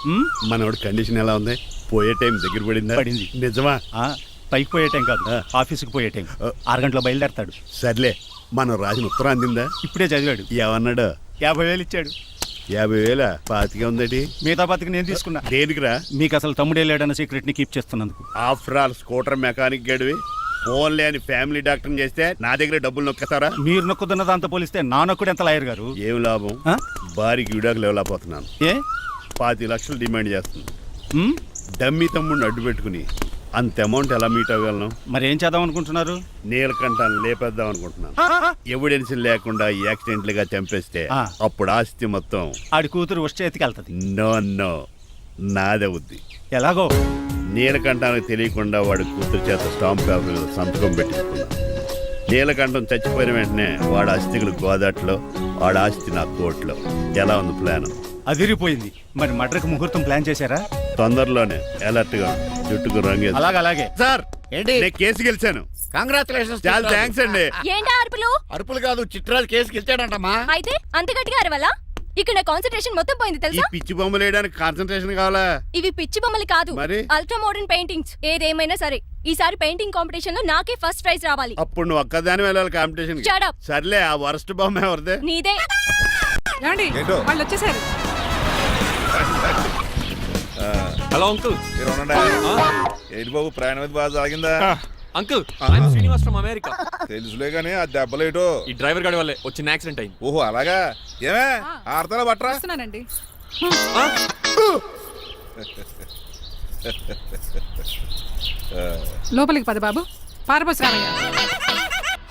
Speaker 12: మనోడి కండిషన్ ఎలా ఉంది? పోయే టైం దగ్గర పడిందా?
Speaker 11: పడింది.
Speaker 12: నిజమా?
Speaker 11: పైకి పోయే టైం కాదు, ఆఫీసుకి పోయే టైం. 6 గంటలో బయలుదేరతాడు.
Speaker 12: సర్లే, మనం రాసిన ఉత్తరం అందిందా?
Speaker 11: ఇప్పుడే చదివాడు.
Speaker 12: ఏమన్నాడు?
Speaker 11: 50,000 ఇచ్చాడు.
Speaker 12: 50,000 పాతికే ఉందటి.
Speaker 11: మిగతా పాతికి నేను తీసుకున్నా.
Speaker 12: దేనికిరా?
Speaker 11: మీకు అసలు తమ్ముడే లేడన్న సీక్రెట్ ని కీప్ చేస్తున్నందుకు.
Speaker 12: ఆఫ్టర్ ఆల్ స్కూటర్ మెకానిక్ గడివి ఫోన్ లేని ఫ్యామిలీ డాక్టర్ చేస్తే నా దగ్గర డబ్బులు నొక్కుతారా?
Speaker 11: మీరు నొక్కుతున్న దాంతో పోలిస్తే నా నొక్కుడు ఎంత లాయర్ గారు?
Speaker 12: ఏం లాభం? భారీకి విడాకులు ఇవ్వలేకపోతున్నాను.
Speaker 11: ఏ
Speaker 12: 5 లక్షలు డిమాండ్ చేస్తుంది. డమ్మీ తమ్ముడిని అడ్డు పెట్టుకుని అంత అమౌంట్ ఎలా మీట్ అవ్వగలను?
Speaker 11: మరి ఏం చేద్దాం అనుకుంటున్నారు?
Speaker 12: నీలకంఠాన్ని లేపేద్దాం అనుకుంటున్నాను. ఎవిడెన్స్ లేకుండా యాక్సిడెంట్ గా చంపేస్తే అప్పుడు ఆస్తి మొత్తం
Speaker 11: ఆడి కూతురు వచ్చే చేతికి వెళ్తుంది.
Speaker 12: నో నాదవుద్ది.
Speaker 11: ఎలాగో
Speaker 12: నీలకంఠానికి తెలియకుండా వాడి కూతురు చేత స్టాంప్ పేపర్ సంతకం పెట్టించుకున్నాను. నీలకంఠం చచ్చిపోయిన వెంటనే వాడి అస్థికులు గోదాట్లో, వాడి ఆస్తి నా కోర్టులో. ఎలా ఉంది ప్లాన్?
Speaker 11: అదిరిపోయింది. మరి మడ్రకు ముహూర్తం ప్లాన్ చేశారా?
Speaker 12: తొందరలోనే. అలర్ట్ గా జుట్టుకు రంగు.
Speaker 11: అలాగే
Speaker 10: సార్ ఏంటి?
Speaker 12: నేను కేసు గెలిచాను.
Speaker 10: కంగ్రాచులేషన్స్.
Speaker 12: చాలా థ్యాంక్స్ అండి.
Speaker 4: ఏంటా అరుపులు?
Speaker 10: అరుపులు కాదు, చిట్రాజు కేసు గెలిచాడంటమ్మా.
Speaker 4: అయితే అంత గట్టిగా అరవాలా? ఇక్కడ నా కాన్సన్ట్రేషన్ మొత్తం పోయింది
Speaker 12: ఈ
Speaker 4: తెలుసా?
Speaker 12: పిచ్చి బొమ్మలు వేయడానికి కాన్సన్ట్రేషన్ కావాలా?
Speaker 4: ఇవి పిచ్చి బొమ్మలు కాదు,
Speaker 12: మరి?
Speaker 4: Ultra modern paintings. ఏదేమైనా సరే ఈసారి పెయింటింగ్ కాంపిటీషన్ లో నాకే ఫస్ట్ ప్రైజ్ రావాలి.
Speaker 12: అప్పుడు నువ్వు ఒక్కదాని వెళ్ళాలి కాంపిటీషన్.
Speaker 4: Shut up.
Speaker 12: సర్లే, ఆ వరస్ట్ బొమ్మ ఎవరిదే?
Speaker 4: నీదే.
Speaker 9: వాళ్ళు వచ్చేసారు.
Speaker 13: Hello uncle.
Speaker 12: ఏంటి బాబు, ప్రయాణం అయితే బాగా సాగిందా?
Speaker 13: Uncle, I'm Srinivas from America.
Speaker 12: తెలుసులే గానీ ఆ దెబ్బలేటో
Speaker 13: ఈ డ్రైవర్ గాడి వల్లే వచ్చిన యాక్సిడెంట్ అయింది.
Speaker 12: ఓహో అలాగా. ఏమే ఆడతారా బట్రా?
Speaker 9: లోపలికి పద బాబు. పారబోస్ రామయ్య.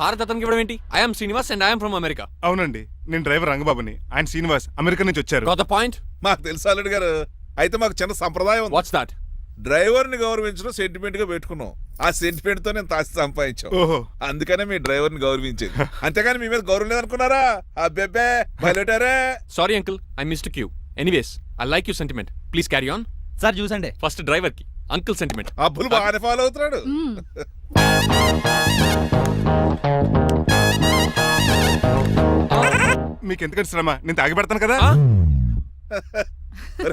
Speaker 13: హారత్ అతనికి ఇవ్వడం ఏంటి? I'm Srinivas and I'm from America.
Speaker 12: అవునండి, నేను డ్రైవర్ రంగబాబుని. ఆయన శ్రీనివాస్ అమెరికా నుంచి వచ్చారు.
Speaker 13: Got the point?
Speaker 12: మాకు తెలుసు అల్లుడు గారు. అయితే మాకు చిన్న సంప్రదాయం ఉంది.
Speaker 13: What's that?
Speaker 12: డ్రైవర్ ని గౌరవించడం సెంటిమెంట్ గా పెట్టుకున్నాం. ఆ సెంటిమెంట్ తో నేను తాసి సంపాదించాం. అందుకనే మీ డ్రైవర్ ని గౌరవించేది. అంతేగాని మీ మీద గౌరవం లేదనుకున్నారా? అబ్బెబ్బే బయలుటారే.
Speaker 13: Sorry uncle, I missed you. Anyways, I like you sentiment. Please carry on.
Speaker 11: Sir చూసండి.
Speaker 13: ఫస్ట్ డ్రైవర్ కి అంకుల్ సెంటిమెంట్.
Speaker 12: అబ్బులు బాగానే ఫాలో అవుతున్నాడు. మీకు ఎందుకంటే శ్రమ, నేను తాగి పెడతాను కదా.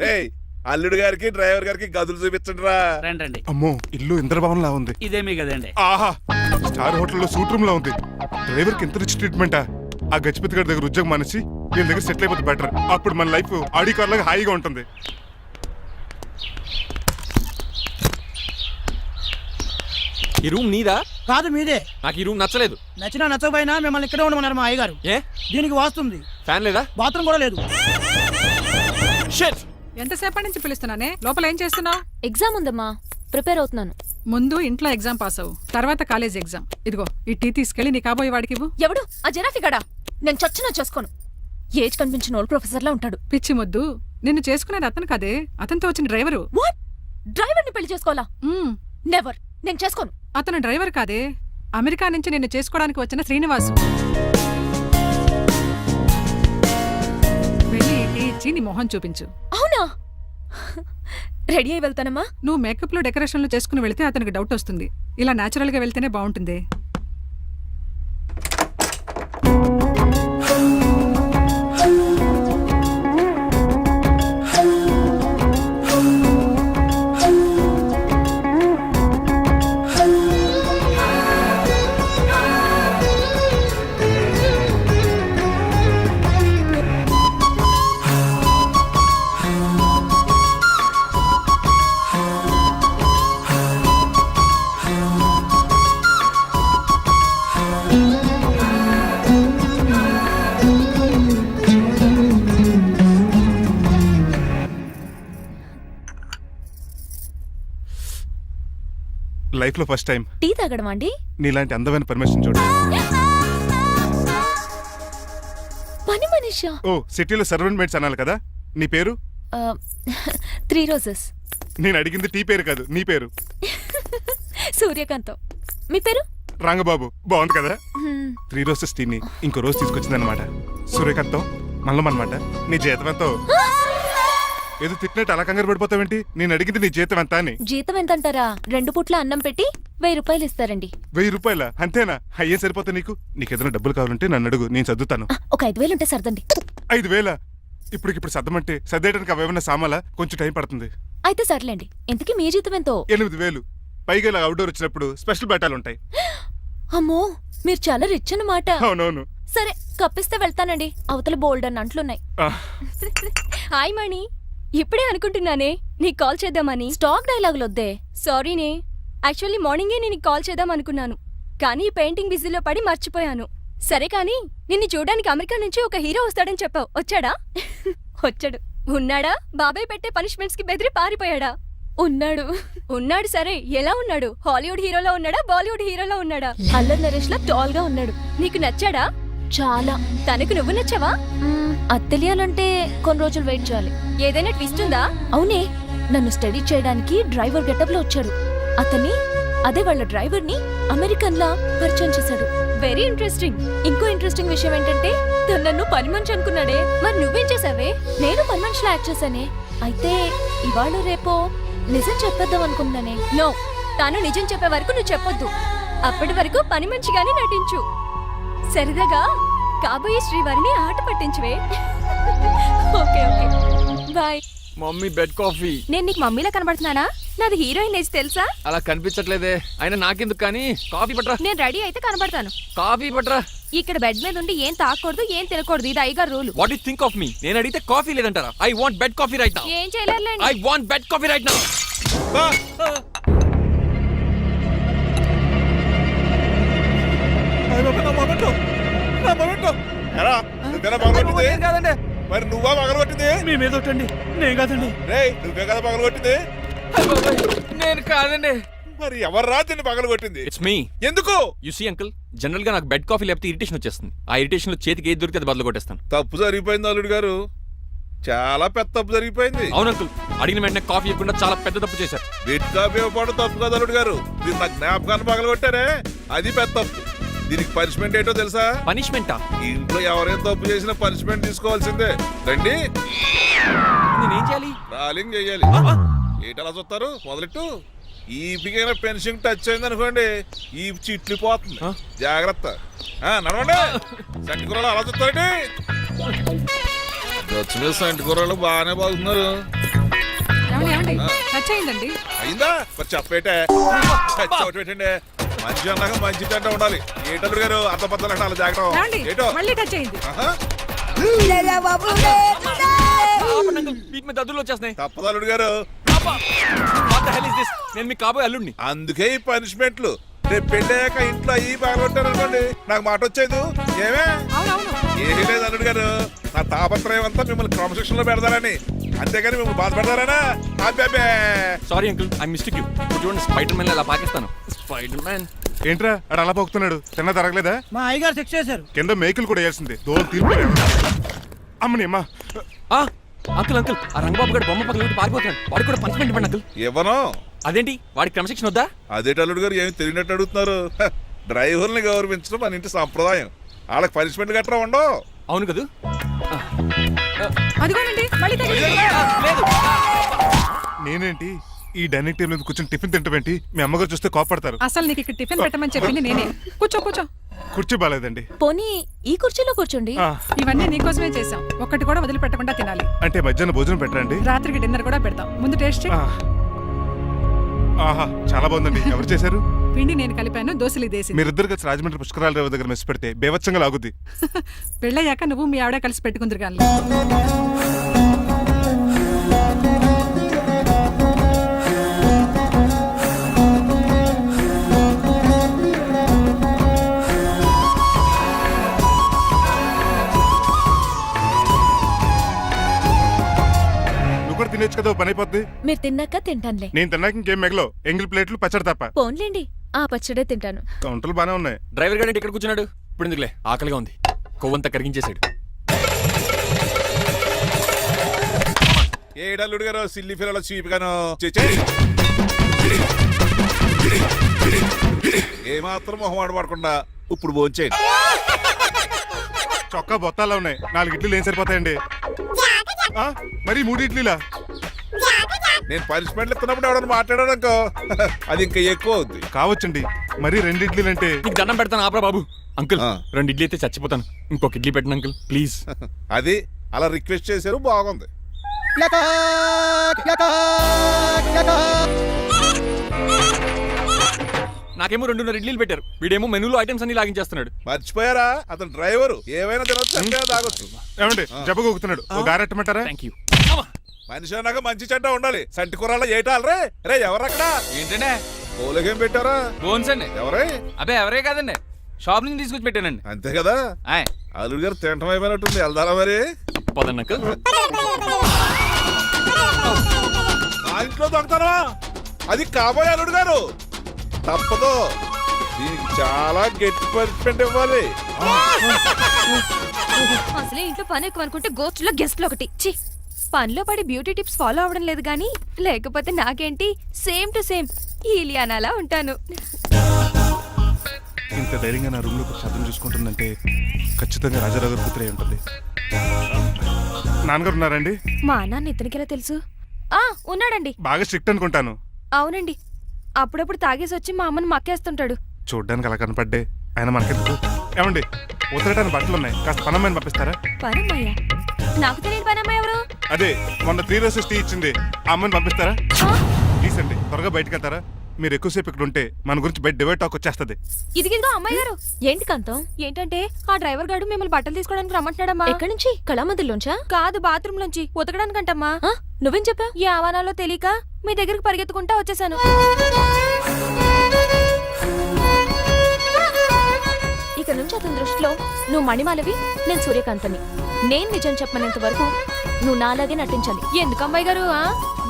Speaker 12: రేయ్, అల్లుడు గారికి డ్రైవర్ గారికి గదులు చూపించండి రా.
Speaker 11: రండి.
Speaker 12: అమ్మో, ఇల్లు ఇంద్రభవన్ లా ఉంది.
Speaker 11: ఇదేమీ కదండి.
Speaker 12: ఆహా, స్టార్ హోటల్లో సూట్ రూమ్ లా ఉంది. డ్రైవర్ కి ఎంత రిచ్ ట్రీట్మెంటా? ఆ గజపతి గారి దగ్గర ఉద్యోగం మానేసి వీళ్ళ దగ్గర సెటిల్ అయిపోతే బెటర్. అప్పుడు మన లైఫ్ ఆడి కార్ లాగా హాయిగా ఉంటుంది.
Speaker 13: ఈ రూమ్ నీదా?
Speaker 9: కాదు మీదే.
Speaker 13: నాకు ఈ రూమ్ నచ్చలేదు.
Speaker 9: నచ్చినా నచ్చకపోయినా మిమ్మల్ని ఇక్కడే ఉండమన్నారు మా అయ్యగారు.
Speaker 13: ఏ
Speaker 9: దీనికి వాస్తుంది.
Speaker 13: ఫ్యాన్ లేదా?
Speaker 9: బాత్రూమ్ కూడా లేదు.
Speaker 13: షిట్.
Speaker 9: ఎంతసేపటి నుంచి పిలుస్తున్నానే? లోపల ఏం చేస్తున్నావు?
Speaker 4: ఎగ్జామ్ ఉందమ్మా, ప్రిపేర్ అవుతున్నాను.
Speaker 9: ముందు ఇంట్లో ఎగ్జామ్ పాస్ అవ్వు, తర్వాత కాలేజ్ ఎగ్జామ్. ఇదిగో ఈ టీ తీసుకెళ్లి నీ కాబోయే వాడికి ఇవ్వు.
Speaker 4: ఎవడు ఆ జరాఫీ గడా? నేను చచ్చినా చేసుకోను. ఏజ్ కనిపించిన ఓల్డ్ ప్రొఫెసర్ లా ఉంటాడు.
Speaker 14: పిచ్చి మొద్దు, నిన్ను చేసుకునేది అతను కదే, అతనితో వచ్చిన డ్రైవరు.
Speaker 4: వాట్? డ్రైవర్ ని పెళ్లి చేసుకోవాలా? నెవర్, నేను చేసుకోను.
Speaker 14: అతను డ్రైవర్ కాదే, అమెరికా నుంచి నిన్ను చేసుకోవడానికి వచ్చిన శ్రీనివాసు. వెళ్ళి టీ ఇచ్చి నీ మొహం చూపించు.
Speaker 4: అవునా? రెడీ అయి వెళ్తానమ్మా.
Speaker 14: నువ్వు మేకప్ లో డెకరేషన్లు చేసుకుని వెళితే అతనికి డౌట్ వస్తుంది. ఇలా నేచురల్ గా వెళ్తేనే బాగుంటుంది.
Speaker 15: లైఫ్ లో ఫస్ట్ టైం
Speaker 4: టీ తాగడం అండి.
Speaker 15: నీలాంటి అందమైన పర్మిషన్ చూడు.
Speaker 4: పని మనిషా?
Speaker 15: ఓ, సిటీలో సర్వెంట్ మేట్స్ అనాలి కదా. నీ పేరు?
Speaker 4: 3 రోజెస్.
Speaker 15: నేను అడిగింది టీ పేరు కాదు, నీ పేరు.
Speaker 4: సూర్యకాంతం. మీ పేరు?
Speaker 15: రంగబాబు. బాగుంది కదా. 3 రోజెస్ టీని ఇంకో రోజు తీసుకొచ్చిందనమాట. సూర్యకాంతం మల్లం అనమాట. నీ జీతం ఎంతో? ఏదో తిట్టినట్టు అలా కంగారు పడిపోతావేంటి? నేను అడిగింది నీ జీతం ఎంత అని.
Speaker 4: జీతం ఎంత అంటారా? 2 పూట్ల అన్నం పెట్టి 1000 రూపాయలు ఇస్తారండి.
Speaker 15: 1000 రూపాయల? అంతేనా? అయ్యే సరిపోతా నీకు. నీకేదైనా డబ్బులు కావాలంటే నన్ను అడుగు, నేను చదువుతాను.
Speaker 4: ఒక 5000 ఉంటే సర్దండి.
Speaker 15: 5000? ఇప్పటికిప్పుడు సర్దమంటే సర్దేయడానికి అవేమన్నా సామాలా? కొంచెం టైం పడుతుంది.
Speaker 4: అయితే సర్లేండి. ఇంతకీ మీ జీతం ఎంతో?
Speaker 15: 8000. పైగా ఇలా అవుట్డోర్ వచ్చినప్పుడు స్పెషల్ బట్టాలు ఉంటాయి.
Speaker 4: అమ్మో, మీరు చాలా రిచ్ అన్నమాట.
Speaker 15: అవునవును.
Speaker 4: సరే, కప్పిస్తే వెళ్తానండి. అవతల బోల్డ్ అన్న అంట్లున్నాయి. హాయ్ మణి. ఇప్పుడే అనుకుంటున్నానే నీకు కాల్ చేద్దామని. స్టాక్ డైలాగులు వద్దే. సారీనే, యాక్చువల్లీ మార్నింగే నేను కాల్ చేద్దాం అనుకున్నాను, కానీ పెయింటింగ్ బిజీలో పడి మర్చిపోయాను. సరే కానీ నిన్ను చూడడానికి అమెరికా నుంచి ఒక హీరో వస్తాడని చెప్పావు. వచ్చాడా? వచ్చాడు. ఉన్నాడా? బాబాయ్ పెట్టే పనిష్మెంట్స్ కి బెదిరి పారిపోయాడా? ఉన్నాడు. ఉన్నాడు. సరే, ఎలా ఉన్నాడు? హాలీవుడ్ హీరోలో ఉన్నాడా, బాలీవుడ్ హీరోలో ఉన్నాడా? అల్లరి నరేష్ లా టాల్ గా ఉన్నాడు. నీకు నచ్చాడా? చాలా. తనకు నువ్వు నచ్చావా? అది తెలియాలంటే కొన్ని రోజులు వెయిట్ చేయాలి. ఏదైనా ట్విస్ట్ ఉందా? అవునే, నన్ను స్టడీ చేయడానికి డ్రైవర్ గెటప్ లో వచ్చాడు. అదే వాళ్ళ డ్రైవర్ ని అమెరికన్ లా పరిచయం చేశాడు. Very interesting. ఇంకో ఇంట్రెస్టింగ్ విషయం ఏంటంటే తను నన్ను పని మనిషి అనుకున్నాడే. మరి నువ్వేం చేసావే? నేను పని మనిషిలా యాక్ట్ చేశానే. అయితే ఇవాళ రేపో నిజం చెప్పేద్దాం అనుకున్నానే. నో, తాను నిజం చెప్పే వరకు నువ్వు చెప్పొద్దు. అప్పటి వరకు పని మనిషిగానే నటించు. సరదాగా కాబోయే శ్రీవారిని ఆట పట్టించువే. Okay okay, bye.
Speaker 13: Mummy bed coffee.
Speaker 4: నేను నీకు మమ్మీలా కనబడుతున్నానా? నాది హీరోయిన్ ఏజ్ తెలుసా?
Speaker 13: అలా కనిపించట్లేదే. అయినా నాకెందుకు కానీ. కాఫీ పట్రా.
Speaker 4: నేను రెడీ అయితే కనబడతాను.
Speaker 13: కాఫీ పట్రా.
Speaker 4: ఇక్కడ బెడ్ మీద ఉండి ఏం తాకూడదు, ఏం తినకూడదు. ఇది అయ్యగారు rule.
Speaker 13: What you think of me? నేను అడిగితే కాఫీ లేదంటారా? I want bed coffee right now.
Speaker 4: ఏం చేయలేరులేండి.
Speaker 13: I want bed coffee right now.
Speaker 15: కాదండి, మరి నువ్వా పగలగొట్టింది?
Speaker 5: మీ మీద ఒకటండి. నేను కాదండి.
Speaker 15: నువ్వే కదా పగలగొట్టింది?
Speaker 13: నేను కాదండి.
Speaker 15: మరి ఎవరు రాత్రి పగలగొట్టింది?
Speaker 13: It's me.
Speaker 15: ఎందుకు?
Speaker 13: యు సీ అంకుల్, జనరల్ గా నాకు బెడ్ కాఫీ లేకపోతే ఇరిటేషన్ వచ్చేస్తుంది. ఆ ఇరిటేషన్ లో చేతికి ఏది దొరికితే అది బదులు కొట్టేస్తాను.
Speaker 15: తప్పు జరిగిపోయింది అల్లుడు గారు, చాలా పెద్ద తప్పు జరిగిపోయింది.
Speaker 13: అవును అంకుల్, అడిగిన వెంటనే కాఫీ ఇవ్వకుండా చాలా పెద్ద తప్పు చేశారు.
Speaker 15: బెడ్ కాఫీ ఇవ్వడం తప్పు కదా అల్లుడు గారు, మీరు నా జ్ఞాపకాన్ని పగలగొట్టారే, అది పెద్ద తప్పు. దీనికి పనిష్మెంట్ ఏంటో తెలుసా?
Speaker 13: పనిష్మెంటా?
Speaker 15: ఇంట్లో ఎవరైనా తప్పు చేసినా పనిష్మెంట్ తీసుకోవాల్సిందే. రండి.
Speaker 13: నేనేం చేయాలి?
Speaker 15: రాలింగ్ చెయ్యాలి. ఏంటలా చూస్తారు? మొదలెట్టు. ఈ బిగిన పెన్షన్ టచ్ అయింది అనుకోండి, ఈ చిట్లు పోతుంది. జాగ్రత్త. నడవండి. సంటి కూరలు అలా చూస్తారండి. ఖర్చు మీద సంటి కూరలు బాగానే బాగుతున్నారు. అయిందా? మరి చెప్పేటే పెట్టండి. మంచి అన్నాక మంచి టెంట ఉండాలి. ఏటల్లుడు గారు అర్థ పద్దలు అలా జాగ్రత్త. ఏటో తప్పదల్లుడు గారు.
Speaker 13: నేను మీకు కాబోయే అల్లుడిని.
Speaker 15: అందుకే ఈ పనిష్మెంట్లు. రేపు పెళ్ళాక ఇంట్లో అయ్యి బాగుంటారు అనుకోండి, నాకు మాట వచ్చేది ఏమే? ఏమీ లేదు అల్లుడు గారు, నా తాపత్రయం అంతా మిమ్మల్ని క్రమశిక్షణ లో పెడతారని, అంతేగాని మిమ్మల్ని బాధపడతారనా? అబ్బే.
Speaker 13: Sorry uncle, I mistake you. చూడండి, స్పైడర్ మ్యాన్ అలా పాకిస్తాను. స్పైడర్ మ్యాన్
Speaker 15: ఏంట్రా అడు అలా పోతున్నాడు? తిన్నా తరగలేదా?
Speaker 9: మా అయ్యగారు శిక్ష చేశారు.
Speaker 15: కింద మేకులు కూడా వేయాల్సిందే. దోలు తీర్పు.
Speaker 5: అమ్మని అమ్మా.
Speaker 13: అంకుల్ అంకుల్ ఆ రంగబాబు గారు బొమ్మ పక్కన పెట్టి పారిపోతున్నాడు. వాడికి కూడా పనిష్మెంట్ ఇవ్వండి అంకుల్.
Speaker 15: ఇవ్వను.
Speaker 13: అదేంటి వాడికి క్రమశిక్షణ వద్దా?
Speaker 15: అదేటి అల్లుడు గారు ఏమి తెలియనట్టు అడుగుతున్నారు. డ్రైవర్ని గౌరవించడం మన ఇంటి సంప్రదాయం. వాళ్ళకి పనిష్మెంట్ గట్రా ఉండవు.
Speaker 13: అవును కదా.
Speaker 14: అదిగోనండి మళ్ళీ తగిలింది.
Speaker 5: నేనేంటి ఈ డైనింగ్ టేబుల్ మీద కూర్చొని టిఫిన్ తింటామేంటి? మీ అమ్మగారు చూస్తే కోపడతారు.
Speaker 14: అసలు నీకు ఇక్కడ టిఫిన్ పెట్టమని చెప్పింది నేనే. కూర్చో కూర్చో.
Speaker 5: కుర్చీ బాలేదండి.
Speaker 4: పోనీ ఈ కుర్చీలో కూర్చోండి.
Speaker 14: ఇవన్నీ నీకోసమే చేసాం. ఒక్కటి కూడా వదిలిపెట్టకుండా తినాలి.
Speaker 5: అంటే మధ్యాహ్నం భోజనం పెట్టండి.
Speaker 14: రాత్రికి డిన్నర్ కూడా పెడతాం. ముందు టేస్ట్ చెయ్యి.
Speaker 5: ఆహా చాలా బాగుందండి. ఎవరు చేశారు?
Speaker 14: పిండి నేను కలిపాను, దోశలు ఇదేసి.
Speaker 5: మీరిద్దరు కలిసి రాజమండ్రి పుష్కరాల రేవు దగ్గర మెస్ పెడితే బేవచ్చంగా లాగుద్ది.
Speaker 14: పెళ్ళయ్యాక నువ్వు మీ ఆవిడ కలిసి పెట్టుకుందరు కానీ.
Speaker 5: తినేచ్చు కదా, పని అయిపోద్ది.
Speaker 4: మీరు తిన్నాక తింటానులే.
Speaker 5: నేను తిన్నాక ఇంకేం మిగలో ఎంగిల్ ప్లేట్లు పచ్చడి తప్ప.
Speaker 4: పోన్లేండి ఆ పచ్చడే తింటాను.
Speaker 5: కౌంటర్లు బానే ఉన్నాయి.
Speaker 13: డ్రైవర్ గారు ఇక్కడ కూర్చున్నాడు. ఇప్పుడు ఎందుకులే, ఆకలిగా ఉంది. కొవ్వంతా కరిగించేశాడు.
Speaker 15: ఏడల్లుడు గారు సిల్లి ఫిరలో చీపిగాను ఏమాత్రం మొహమాట పడకుండా ఇప్పుడు భోంచేయండి.
Speaker 5: చొక్కా బొత్తాల్లో ఉన్నాయి. 4 ఇడ్లీలు ఏం సరిపోతాయండి? మరి 3 ఇడ్లీలా?
Speaker 15: నేను పనిష్మెంట్లు ఇస్తున్నప్పుడు ఎవడన్నా మాట్లాడాడనుకో అది ఇంకా ఎక్కువ అవుద్ది.
Speaker 5: కావచ్చండి. మరి 2 ఇడ్లీలు అంటే
Speaker 13: నీకు దండం పెడతాను ఆపరా బాబు. అంకుల్ 2 ఇడ్లీ అయితే చచ్చిపోతాను. ఇంకొక ఇడ్లీ పెట్టండి అంకుల్ ప్లీజ్.
Speaker 15: అది అలా రిక్వెస్ట్ చేశారు, బాగుంది.
Speaker 13: నాకేమో 2.5 ఇడ్లీలు పెట్టారు. వీడేమో మెనూలో ఐటమ్స్ అన్ని లాగించేస్తున్నాడు.
Speaker 15: మర్చిపోయారా అతను డ్రైవరు. ఏమైనా తినొచ్చు, తాగొచ్చు.
Speaker 5: ఏమండి జబ్బగొక్కుతున్నాడు. ఓ గారెట్టమంటారా?
Speaker 13: Thank you.
Speaker 15: మనిషి అన్నాక మంచి చెడ్డ ఉండాలి. సంటి కూరల్లో ఏటాలరే. రే ఎవరక్కడ?
Speaker 8: ఏంటంటే
Speaker 15: పోలేకేం పెట్టారా?
Speaker 8: బోన్స్ అండి.
Speaker 15: ఎవరే?
Speaker 8: అబ్బే ఎవరే కాదండి, షాప్ నుంచి తీసుకొచ్చి పెట్టానండి.
Speaker 15: అంతే కదా. అల్లుడు గారు తింటం అయిపోయినట్టుంది. వెళ్దారా మరి?
Speaker 13: పదన్నకు
Speaker 15: నా ఇంట్లో దొంగతనమా? అది కాబోయే అల్లుడు గారు. తప్పదు. దీనికి చాలా గట్టి పనిష్మెంట్ ఇవ్వాలి.
Speaker 4: అసలే ఇంట్లో పని ఎక్కువ అనుకుంటే గోస్ట్లో గెస్ట్లు ఒకటి. చి, పనిలో పడి బ్యూటీ టిప్స్ ఫాలో అవ్వడం లేదు గానీ, లేకపోతే నాకేంటి సేమ్ టు సేమ్ ఈలియానాలా ఉంటాను.
Speaker 5: ఇంత ధైర్యంగా నా రూమ్ లో శబ్దం చూసుకుంటుందంటే ఖచ్చితంగా రాజారావు గారు కూతురే ఉంటుంది. నాన్నగారు ఉన్నారండి?
Speaker 4: మా నాన్న ఇతనికి ఎలా తెలుసు? ఉన్నాడండి.
Speaker 5: బాగా స్ట్రిక్ట్ అనుకుంటాను.
Speaker 4: అవునండి, అప్పుడప్పుడు తాగేసి వచ్చి మా అమ్మని మక్కేస్తుంటాడు.
Speaker 5: చూడ్డానికి అలా కనపడ్డే ఆయన మనకెందుకు? ఏమండి ఉతరటానికి బట్టలు ఉన్నాయి, కాస్త పనమ్మని పంపిస్తారా?
Speaker 4: పనమ్మయ్య? నాకు తెలియని పనమ్మ ఎవరు?
Speaker 5: అదే మొన్న 3 రోజెస్ టీ ఇచ్చింది, ఆ అమ్మని పంపిస్తారా? ప్లీజ్ అండి, త్వరగా బయటకు వెళ్తారా? మీరు ఎక్కువసేపు ఇక్కడ ఉంటే మన గురించి బయట డివైడ్ టాక్ వచ్చేస్తుంది.
Speaker 4: ఇదిగో అమ్మాయి గారు. ఏంటి కంతం? ఏంటంటే ఆ డ్రైవర్ గారు మిమ్మల్ని బట్టలు తీసుకోవడానికి రమ్మంటున్నాడమ్మా. ఎక్కడి నుంచి? కళామందిలోంచా? కాదు, బాత్రూమ్ లోంచి ఉతకడానికంటమ్మా. నువ్వేం చెప్పావు? ఈ ఆవానాలో తెలియక మీ దగ్గరికి పరిగెత్తుకుంటా వచ్చేసాను. ఇక నుంచి అతని దృష్టిలో నువ్వు మణిమాలవి, నేను సూర్యకాంతని. నేను నిజం చెప్పనంత వరకు నువ్వు నాలాగే నటించాలి. ఎందుకు అమ్మాయి గారు?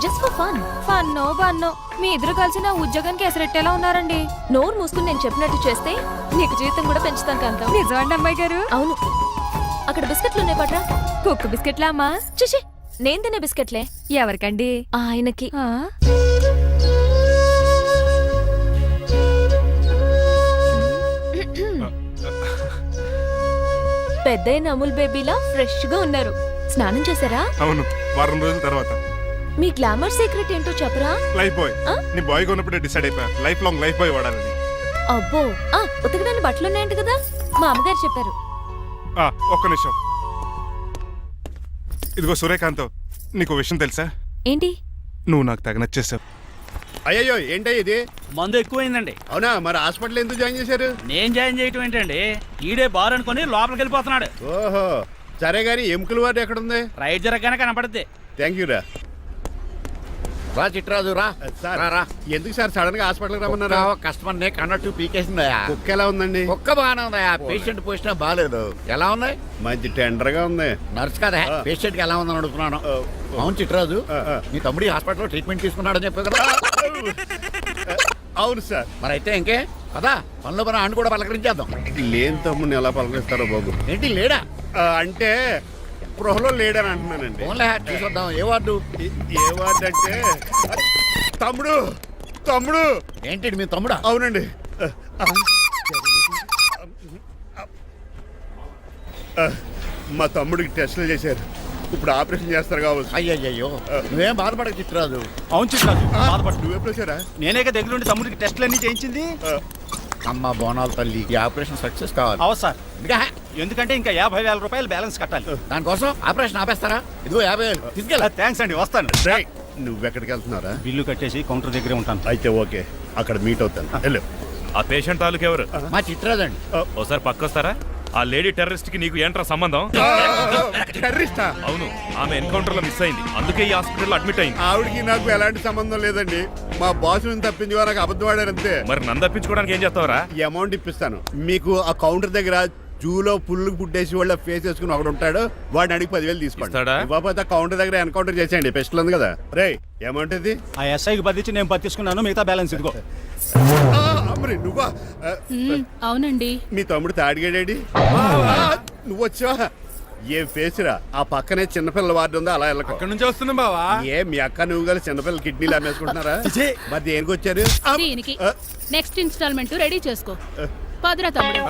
Speaker 4: Just for fun. ఫన్నో బన్నో మీ ఇద్దరు కలిసి నా ఉద్యోగానికి ఎసరెట్టేలా ఉన్నారండి. నోరు మూసుకుని నేను చెప్పినట్టు చేస్తే నీకు జీతం కూడా పెంచుతాను కాంతం. నిజమండి అమ్మాయి గారు? అవును. అక్కడ బిస్కెట్లు ఉన్నాయి పట్రా. కుక్క బిస్కెట్లా అమ్మా? చూసి నేను తినే బిస్కెట్లే. ఎవరికండి? ఆయనకి. పెద్దయిన అమూల్ బేబీలా ఫ్రెష్ గా ఉన్నారు. స్నానం చేశారా?
Speaker 5: అవును, వారం రోజుల తర్వాత.
Speaker 4: మీ గ్లామర్ సీక్రెట్ ఏంటో చెప్పరా?
Speaker 5: Lifebuoy. నీ బాయ్ కొన్నప్పుడే డిసైడ్ అయిపోయా లైఫ్ లాంగ్ లైఫ్ బాయ్ వాడాలని.
Speaker 4: అబ్బో, ఉతకడానికి బట్టలు ఉన్నాయంట కదా, మా అమ్మగారు చెప్పారు.
Speaker 5: ఒక్క నిమిషం. ఇదిగో సూర్యకాంత్, నీకు విషయం తెలుసా?
Speaker 4: ఏంటి?
Speaker 5: నువ్వు నాకు తగ నచ్చేసావు.
Speaker 11: అయ్యో ఏంటో ఇది?
Speaker 8: మందు ఎక్కువైందండి.
Speaker 11: అవునా? మరి హాస్పిటల్ ఎందుకు జాయిన్ చేశారు?
Speaker 8: నేను జాయిన్ చేయటం ఏంటండి, ఈడే బార్ అనుకుని లోపలికి వెళ్ళిపోతున్నాడు.
Speaker 11: ఓహో సరే గాని ఎముకల వార్డు ఎక్కడుంది?
Speaker 8: రైట్ జరగగానే కనపడుద్ది.
Speaker 11: థ్యాంక్ యూ రా. రా చిట్రాజు రా. రా. ఎందుకు సార్ సడన్ గా హాస్పిటల్ రమ్మన్నారు? కస్టమర్ నే కన్నట్టు పీకేసిందయా. కుక్క ఎలా ఉందండి? కుక్క బాగానే ఉందయా. పేషెంట్ పొజిషన్ బాగాలేదు. ఎలా ఉంది?
Speaker 12: మంచి టెండర్ గా ఉంది.
Speaker 11: నర్స్ కదా, పేషెంట్ కి ఎలా ఉందని అడుగుతున్నాను. అవును చిట్రాజు, నీ తమ్ముడి హాస్పిటల్లో ట్రీట్మెంట్ తీసుకున్నాడని చెప్పావు కదా?
Speaker 12: అవును సార్.
Speaker 11: మరి అయితే ఇంకే కదా పనిలో పని ఆండు కూడా పలకరించేద్దాం.
Speaker 12: లేని తమ్ముడిని ఎలా పలకరిస్తారో బాబు.
Speaker 11: ఏంటి లేడా?
Speaker 12: అంటే స్పృహలో లేడని అంటున్నానండి.
Speaker 11: ఓన్లీ చూసొద్దాం. ఏ వార్డు?
Speaker 12: ఏ వార్డు అంటే తమ్ముడు తమ్ముడు.
Speaker 11: ఏంటి మీ తమ్ముడా?
Speaker 12: అవునండి. మా తమ్ముడికి టెస్టులు చేశారు. ఇప్పుడు ఆపరేషన్ చేస్తారు కావచ్చు.
Speaker 11: అయ్యయ్యో నువ్వేం బాధపడక చిట్రాజు.
Speaker 12: అవును చిట్రాజు బాధపడు. నువ్వు ఎప్పుడు వచ్చారా?
Speaker 6: నేనే దగ్గర నుండి తమ్ముడికి టెస్టులు అన్ని చేయించింది.
Speaker 11: అమ్మ బోనాల తల్లి, ఈ ఆపరేషన్ సక్సెస్ కావాలి.
Speaker 6: అవు సార్, ఎందుకంటే ఇంకా 50,000 రూపాయలు బ్యాలెన్స్ కట్టాలి.
Speaker 11: దానికోసం ఆపరేషన్ ఆపేస్తారా? ఇదిగో 50,000 తీసుకెళ్ళా.
Speaker 6: థ్యాంక్స్ అండి, వస్తాను.
Speaker 12: నువ్వెక్కడికి వెళ్తున్నారా?
Speaker 6: బిల్లు కట్టేసి కౌంటర్ దగ్గరే ఉంటాను.
Speaker 12: అయితే ఓకే, అక్కడ మీట్ అవుతాను. వెళ్ళు.
Speaker 16: ఆ పేషెంట్ తాలూకు ఎవరు?
Speaker 11: మా చిట్రాజు అండి.
Speaker 16: ఓసారి పక్కొస్తారా? ఆ లేడీ టెర్రరిస్ట్ కి నీకు ఏంట్రా సంబంధం?
Speaker 12: టెర్రరిస్టా?
Speaker 16: అవును, ఆమె ఎన్కౌంటర్ లో మిస్ అయింది, అందుకే ఈ హాస్పిటల్ అడ్మిట్ అయింది.
Speaker 12: ఆవిడికి నాకు ఎలాంటి సంబంధం లేదండి. మా బాస్ నుంచి తప్పించి నాకు అబద్ధం ఆడారంతే.
Speaker 16: మరి నన్ను తప్పించుకోవడానికి ఏం చేస్తావరా?
Speaker 12: ఈ అమౌంట్ ఇప్పిస్తాను మీకు. ఆ కౌంటర్ దగ్గర జూలో పుల్లు పుట్టేసి వాళ్ళ ఫేస్ వేసుకుని ఒకడు ఉంటాడు, వాడిని అడిగి 10,000 తీసుకోండి. ఇవ్వకపోతే కౌంటర్ దగ్గర ఎన్కౌంటర్ చేసేయండి. పెస్టల్ ఉంది కదా. రే అమౌంట్ ఇది.
Speaker 6: ఆ ఎస్ఐకి 10 ఇచ్చి నేను 10 తీసుకున్నాను, మిగతా బ్యాలెన్స్ ఇదిగో.
Speaker 12: నువ్వా?
Speaker 17: అవునండి.
Speaker 12: మీ తమ్ముడు తాడిగాడేడి? నువ్వు వచ్చావా? ఏం ఫేస్ రా. ఆ పక్కనే చిన్నపిల్లల వార్డు ఉందా, అలా వెళ్ళకు.
Speaker 15: అక్కడ నుంచి వస్తున్నాం బావా.
Speaker 12: ఏ మీ అక్క నువ్వు గల చిన్నపిల్లల కిడ్నీలు అమ్మేసుకుంటున్నారా? మరి దేనికి వచ్చారు?
Speaker 17: దీనికి నెక్స్ట్ ఇన్స్టాల్మెంట్ రెడీ చేసుకో. పదరా తమ్ముడు.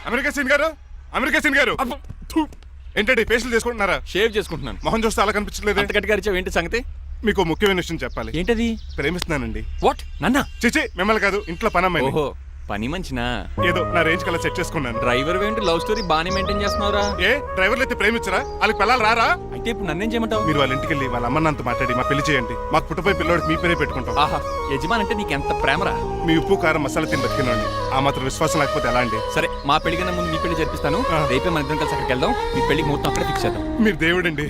Speaker 15: అమెరికా సీన్ గారు, అమెరికా సీన్ గారు ఏంటండి ఫేషియల్ చేసుకుంటున్నారా?
Speaker 13: షేవ్ చేసుకుంటున్నాను.
Speaker 15: మొహం చూస్తే అలా కనిపించలేదు.
Speaker 13: అంత గట్టిగా అరిచావు, ఏంటి సంగతి?
Speaker 15: మీకు ముఖ్యమైన విషయం చెప్పాలి.
Speaker 13: ఏంటది?
Speaker 15: ప్రేమిస్తున్నానండి.
Speaker 13: వాట్? నన్నా?
Speaker 15: చిచి మిమ్మల్ని కాదు, ఇంట్లో పనమ్మాయి.
Speaker 13: ఓహో, పని మంచినా?
Speaker 15: ఏదో నా రేంజ్ కల్లా సెట్ చేసుకున్నాను.
Speaker 13: డ్రైవర్ ఏంటి లవ్ స్టోరీ బాగానే మెయింటైన్ చేస్తున్నావురా?
Speaker 15: ఏ డ్రైవర్లు అయితే ప్రేమించరా? వాళ్ళకి పిల్లలు రారా?
Speaker 13: అయితే ఇప్పుడు నన్నేం చేయమంటావు?
Speaker 15: మీరు వాళ్ళ ఇంటికి వెళ్ళి వాళ్ళ అమ్మన్నంత మాట్లాడి మా పెళ్లి చేయండి. మాకు పుట్టపోయి పిల్లోడికి మీ పేరే పెట్టుకుంటాం.
Speaker 13: ఆహా, యజమాన్ అంటే నీకు ఎంత ప్రేమరా?
Speaker 15: మీ ఉప్పు కారం మసాలా తిని బతికినండి. ఆ మాత్రం విశ్వాసం లేకపోతే ఎలా అండి?
Speaker 13: సరే, మా పెళ్లి కన్నా ముందు మీ పెళ్లి జరిపిస్తాను. రేపే మన ఇద్దరం కలిసి అక్కడికి వెళ్దాం. మీ పెళ్లికి మొత్తం అక్కడ ఫిక్స్ చేద్దాం.
Speaker 15: మీరు దేవుడండి.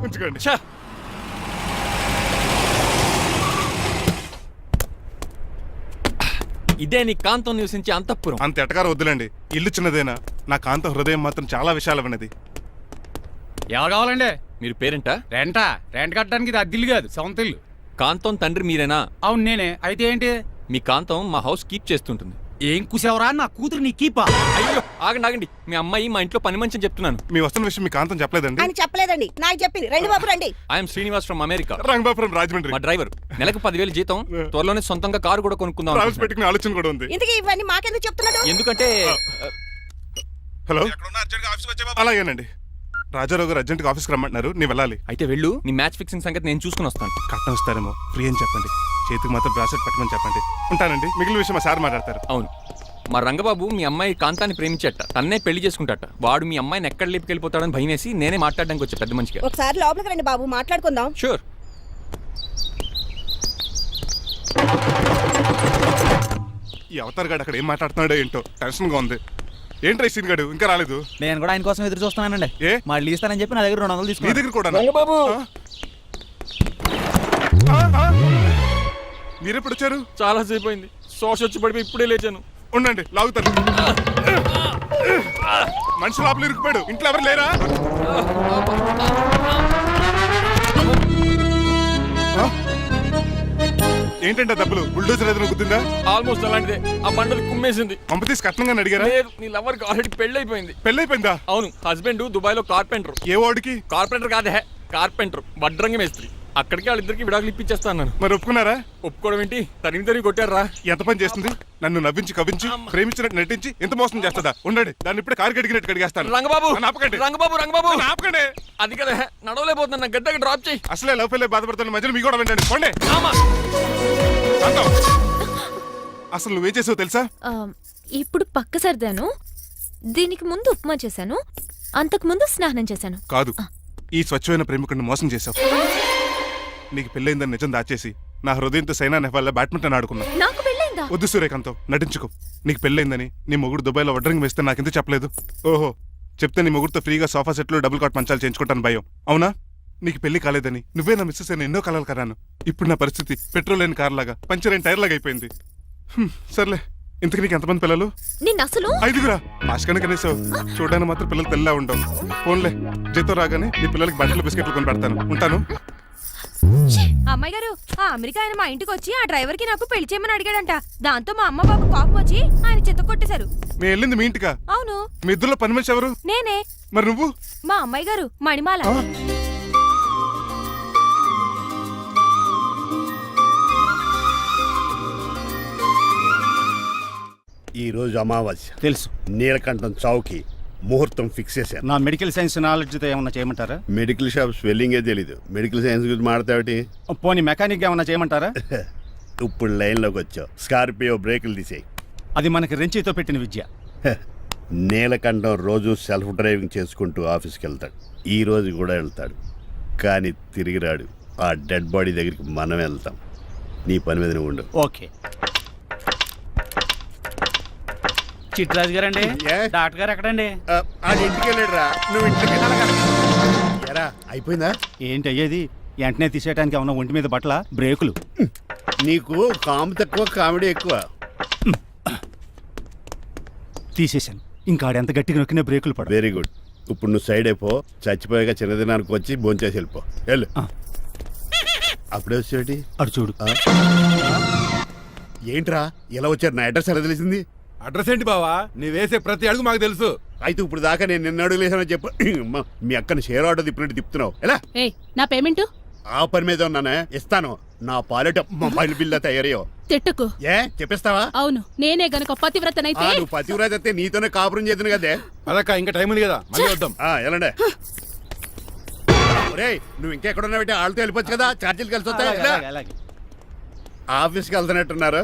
Speaker 15: ఉంచుకోండి.
Speaker 13: ఇదే నీ కాంతం నివసించే అంతఃపురం.
Speaker 15: అంత ఎటకారం వద్దులండి. ఇల్లు చిన్నదేనా, నా కాంత హృదయం మాత్రం చాలా విశాలమైనది.
Speaker 8: ఎవరు కావాలండి?
Speaker 13: మీరు పేరెంటా?
Speaker 8: రెంటా? రెంట్ కట్టడానికి ఇది అద్దిల్లు కాదు, సొంత ఇల్లు.
Speaker 13: కాంతం తండ్రి మీరేనా?
Speaker 8: అవును నేనే. అయితే ఏంటి?
Speaker 13: మీ కాంతం మా హౌస్ కీప్ చేస్తుంటుంది.
Speaker 8: ఏం కూసావరా? నా కూతురు నీ కీపా?
Speaker 13: అయ్యో ఆగండి ఆగండి, మీ అమ్మాయి మా ఇంట్లో పని మంచి చెప్తున్నాను.
Speaker 15: మీ వస్తున్న విషయం మీ కాంతం చెప్పలేదండి?
Speaker 18: ఆయన చెప్పలేదండి, నాకు చెప్పింది. రండి బాబు రండి.
Speaker 13: I'm Srinivas from America.
Speaker 15: Rangababu from Rajahmundry.
Speaker 13: మా డ్రైవర్. నెలకు 10,000 జీతం. త్వరలోనే సొంతంగా కారు కూడా కొనుక్కుందాం.
Speaker 15: పెట్టుకునే ఆలోచన కూడా ఉంది.
Speaker 18: ఇంతకీ ఇవన్నీ మాకెందుకు చెప్తున్నాడు?
Speaker 13: ఎందుకంటే
Speaker 15: హలో, అలాగేనండి. రాజారావు గారు అర్జెంట్ గా ఆఫీస్కి రమ్మంటున్నారు, నీ వెళ్ళాలి.
Speaker 13: అయితే వెళ్ళు. నీ మ్యాచ్ ఫిక్సింగ్ సంగతి నేను చూసుకుని వస్తాను.
Speaker 15: కట్నం ఇస్తారేమో, ఫ్రీ అని చెప్పండి. చేతికి మాత్రం బ్రాసెట్ పెట్టమని చెప్పండి. ఉంటానండి. మిగిలిన విషయం మా సార్ మాట్లాడతారు.
Speaker 13: అవును, మా రంగబాబు మీ అమ్మాయి కాంతాన్ని ప్రేమించట, తన్నే పెళ్లి చేసుకుంటాట. వాడు మీ అమ్మాయిని ఎక్కడ లేపుకెళ్ళిపోతాడని భయం వేసి నేనే మాట్లాడడానికి వచ్చా పెద్ద మనిషిగా.
Speaker 18: ఒకసారి లోపలికి రండి బాబు, మాట్లాడుకుందాం.
Speaker 13: షూర్.
Speaker 15: ఈ అవతార్ గాడు అక్కడ ఏం మాట్లాడుతున్నాడో ఏంటో టెన్షన్ గా ఉంది. ఏంట్రా సీన్ గాడు ఇంకా రాలేదు?
Speaker 6: నేను కూడా ఆయన కోసం ఎదురు చూస్తున్నానండి.
Speaker 15: ఏ
Speaker 6: మళ్ళీ ఇస్తానని చెప్పి నా దగ్గర 200
Speaker 15: నీ
Speaker 6: తీసుకున్నాను.
Speaker 15: దగ్గర కూడా?
Speaker 13: రంగబాబు
Speaker 15: మీరెప్పుడు వచ్చారు?
Speaker 13: చాలా సేపు అయింది. శోష వచ్చి పడిపోయి ఇప్పుడే లేచాను.
Speaker 15: ఉండండి, లాగుతాను. మనిషి లోపల ఇరుక్కుపోయాడు. ఇంట్లో ఎవరు లేరా? ఏంటంటే డబ్బులు బుల్డోజర్ ఏదైనా గుద్దిందా?
Speaker 13: ఆల్మోస్ట్ అలాంటిదే. ఆ బండలు కుమ్మేసింది.
Speaker 15: పంప తీసి కట్నంగా అడిగారా?
Speaker 13: లేదు, నీ లవర్ కి ఆల్రెడీ పెళ్ళైపోయింది.
Speaker 15: పెళ్ళైపోయిందా?
Speaker 13: అవును, హస్బెండ్ దుబాయ్ లో కార్పెంటర్.
Speaker 15: ఏ వాడికి?
Speaker 13: కార్పెంటర్ కాదే, కార్పెంటర్, వడ్రంగి మేస్త్రి. అక్కడికి వాళ్ళిద్దరికి విడాకులు ఇప్పించేస్తాను.
Speaker 15: మరి ఒప్పుకున్నారా?
Speaker 13: ఒప్పుకోవడం ఏంటి, తరిమి కొట్టారా?
Speaker 15: ఎంత పని చేస్తుంది? నన్ను నవ్వించి కవించి ప్రేమించినట్టు నటించి ఎంత మోసం చేస్తుందా? ఉండండి, దాన్ని ఇప్పుడు కారు కడిగినట్టు కడిగేస్తాను.
Speaker 13: రంగబాబు
Speaker 15: ఆపకండి.
Speaker 13: రంగబాబు రంగబాబు
Speaker 15: ఆపకండి.
Speaker 13: అది కదా, నడవలేకపోతున్నా, గడ్డకి డ్రాప్ చేయి.
Speaker 15: అసలే లవ్ ఫెయిల్ బాధపడుతున్న మధ్యలో మీ కూడా వినండి. పోండి. అసలు నువ్వేం చేసావు తెలుసా?
Speaker 4: ఇప్పుడు పక్క సర్దాను. దీనికి ముందు ఉప్మా చేశాను, అంతకు ముందు స్నానం చేశాను.
Speaker 15: కాదు, ఈ స్వచ్ఛమైన ప్రేమికుడిని మోసం చేసావు. నీకు పెళ్ళైందని నిజం దాచేసి నా హృదయంతో సైనా నెహ్వాల్ బ్యాడ్మింటన్ ఆడుకున్నా.
Speaker 4: నాకు పెళ్ళైందా?
Speaker 15: వద్దు సూర్యకాంతం, నటించుకో. నీకు పెళ్ళైందని నీ మొగుడు దుబాయ్లో వడ్రంగి వేస్తే నాకెందుకు చెప్పలేదు? ఓహో, చెప్తే నీ మొగుడుతో ఫ్రీగా సోఫా సెట్లు డబుల్ కాట్ మంచాలు చేయించుకుంటాను భయం. అవునా? నీకు పెళ్లి కాలేదని నువ్వే నా మిస్సెస్ అని ఎన్నో కలలు కరాను. ఇప్పుడు నా పరిస్థితి పెట్రోల్ లేని కార్ లాగా, పంచర్ అయిన టైర్ లాగా అయిపోయింది. సర్లే, ఇంతకు నీకు ఎంతమంది పిల్లలు?
Speaker 4: నేను అసలు
Speaker 15: 5గురా. ఆశకనే కనీసం చూడడానికి మాత్రం పిల్లలు తెల్లా ఉండవు. ఫోన్లే, జీతం రాగానే నీ పిల్లలకి బట్టలు బిస్కెట్లు కొని పెడతాను. ఉంటాను.
Speaker 19: అమ్మాయి గారు, ఆ అమెరికా ఆయన మా ఇంటికి వచ్చి ఆ డ్రైవర్ కి నాకు పెళ్లి చేయమని అడిగాడంట. దాంతో మా అమ్మ బాబు కోపం వచ్చి ఆయన చెత్త కొట్టేశారు.
Speaker 20: నేను వెళ్ళింది మీ ఇంటికా?
Speaker 19: అవును.
Speaker 20: మీ ఇద్దరులో పని మనిషి ఎవరు?
Speaker 19: నేనే.
Speaker 20: మరి నువ్వు?
Speaker 19: మా అమ్మాయి గారు మణిమాల.
Speaker 12: ఈ రోజు అమావాస్య
Speaker 21: తెలుసు.
Speaker 12: నీలకంఠం చౌకి ముహూర్తం ఫిక్స్ చేశాను.
Speaker 21: నా మెడికల్ సైన్స్ నాలెడ్జ్తో ఏమన్నా చేయమంటారా?
Speaker 12: మెడికల్ షాప్ స్వెల్లింగే తెలీదు, మెడికల్ సైన్స్ గురించి మాట్లాడతావిటి?
Speaker 21: పోనీ మెకానిక్ ఏమన్నా చేయమంటారా?
Speaker 12: ఇప్పుడు లైన్లోకి వచ్చావు. స్కార్పియో బ్రేకులు తీసేయి.
Speaker 21: అది మనకి రెంచితో పెట్టిన విద్య.
Speaker 12: నీలకంఠం రోజు సెల్ఫ్ డ్రైవింగ్ చేసుకుంటూ ఆఫీస్కి వెళ్తాడు. ఈ రోజు కూడా వెళ్తాడు, కానీ తిరిగి రాడు. ఆ డెడ్ బాడీ దగ్గరికి మనం వెళ్తాం. నీ పని మీద నువ్వు ఉండు.
Speaker 21: ఓకే. చిట్రాజు గారండి, డాక్టర్ గారు ఎక్కడండి?
Speaker 12: ఇంటికి వెళ్ళాడురా. నువ్వు ఇంటికి ఎరా అయిపోయిందా?
Speaker 21: ఏంటి అయ్యేది? వెంటనే తీసేయడానికి ఏమన్నా ఒంటి మీద బట్టల బ్రేకులు?
Speaker 12: నీకు కాము తక్కువ, కామెడీ ఎక్కువ.
Speaker 21: తీసేశాను. ఇంకా ఆడెంత గట్టిగా నొక్కిన బ్రేకులు పడ.
Speaker 12: Very good. ఇప్పుడు నువ్వు సైడ్ అయిపో. చచ్చిపోయాక చిన్నదినానికి వచ్చి భోంచేసి వెళ్ళిపో. వెళ్ళు. అప్పుడే వచ్చేటి
Speaker 21: అటు చూడు.
Speaker 12: ఏంట్రా ఇలా వచ్చారు? నా అడ్రస్ ఎలా తెలిసింది?
Speaker 20: అడ్రస్ ఏంటి బావా? నీ వేసే ప్రతి అడుగు మాకు తెలుసు.
Speaker 12: అయితే ఇప్పుడు దాకా నేను నిన్న అడుగులేసానని చెప్పు. మీ అక్కని షేర్ ఆర్డర్ తిప్పినట్టు తిప్పుతున్నావు. ఎలా?
Speaker 17: నా పేమెంట్
Speaker 12: ఆ పని మీద ఉన్నానే, ఇస్తాను. నా పాలెట మొబైల్ బిల్ తయారయ్యో.
Speaker 17: తిట్టుకు.
Speaker 12: ఏ చెప్పిస్తావా?
Speaker 17: అవును, నేనే గనక పతివ్రతనైతే.
Speaker 12: నువ్వు పతివ్రత అయితే నీతోనే కాపురం చేతును కదే.
Speaker 20: అదక్క ఇంకా టైం ఉంది కదా, మళ్ళీ వద్దాం.
Speaker 12: ఎలాండే ఒరేయ్, నువ్వు ఇంకెక్కడున్నావు? వాళ్ళతో వెళ్ళిపోవచ్చు కదా, ఛార్జీలు కలిసి వస్తాయి. ఆఫీస్కి వెళ్తున్నట్టున్నారు.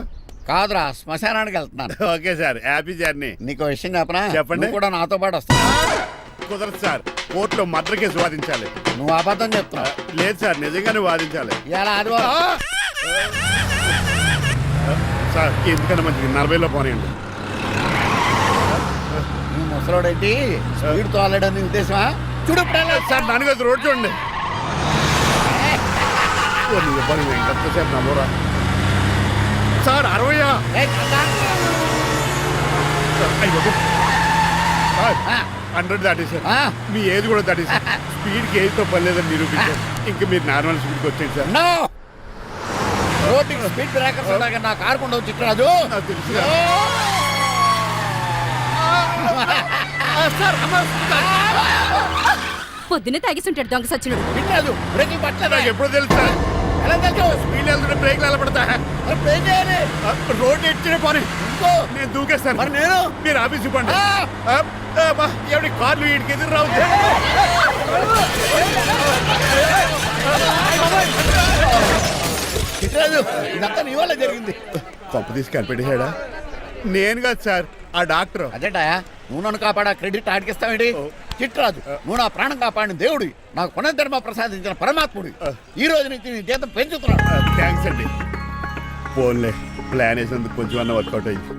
Speaker 11: కాదురా, శ్మశానానికి వెళ్తున్నాను.
Speaker 12: Okay sir, happy journey.
Speaker 11: నీకు విషయం చెప్పనా?
Speaker 12: చెప్పండి.
Speaker 11: నువ్వు కూడా నాతో పాటు వస్తా.
Speaker 12: కుదరదు సార్, కోర్టులో మర్డర్ కేసు వాదించాలి.
Speaker 11: నువ్వు అబద్ధం చెప్తున్నావు.
Speaker 12: లేదు సార్, నిజంగానే వాదించాలి.
Speaker 11: ఇలా ఆదివారం
Speaker 12: సార్, ఎందుకన్నా మంచిది 40లో పోనీయండి.
Speaker 11: నీ ముసలోడేంటి స్పీడ్ తోలడని ఉద్దేశమా? చూడు
Speaker 12: సార్, దాని కదా రోడ్ చూడండి. ఎంతసేపు నమ్మరా సార్? 60 100 దాటేశారు. మీ ఏజ్ కూడా దాటేశారు. స్పీడ్కి ఏజ్తో పని లేదని నిరూపించారు. ఇంకా మీరు నార్మల్ స్పీడ్కి వచ్చేది సార్.
Speaker 11: రోడ్డుకి స్పీడ్ బ్రేకర్స్ ఉండగా నా కారు కొండ చిట్రాజు
Speaker 12: తెలుసు.
Speaker 19: పొద్దున్నే తాగిస్తుంటాడు దొంగ సచ్చినుడు.
Speaker 11: చిట్రాజు బ్రేకింగ్ పట్టలేదు.
Speaker 12: నాకు ఎప్పుడో తెలుసు సార్.
Speaker 11: ఎలా తెలుసు?
Speaker 12: స్పీడ్ వెళ్తుంటే బ్రేక్లు ఎలా పడతా?
Speaker 11: బ్రేక్ చేయాలి.
Speaker 12: రోడ్డు ఎట్టిన పోనీ నేను దూకేస్తాను.
Speaker 11: మరి నేను?
Speaker 12: మీరు ఆఫీస్ ఇవ్వండి. ఎవరి కార్లు వీడికి ఎదురు రావు.
Speaker 11: చిట్రాజు, ఇదంతా నీ వల్ల జరిగింది.
Speaker 12: కొంప తీసి కనిపెట్టేశాడా? నేను కాదు సార్, ఆ డాక్టర్.
Speaker 11: అదేంటా నువ్వు నన్ను కాపాడా క్రెడిట్ ఆడికిస్తావేంటి? చిట్రాజు, నువ్వు నా ప్రాణం కాపాడిన దేవుడి, నాకు పునర్ధర్మ ప్రసాదించిన పరమాత్ముడి. ఈ రోజు నుంచి నీ జీతం పెంచుతున్నాడు.
Speaker 12: థ్యాంక్స్ అండి. ఫోన్లే, ప్లాన్ వేసినందుకు కొంచెం అన్న వర్కౌట్ అయింది.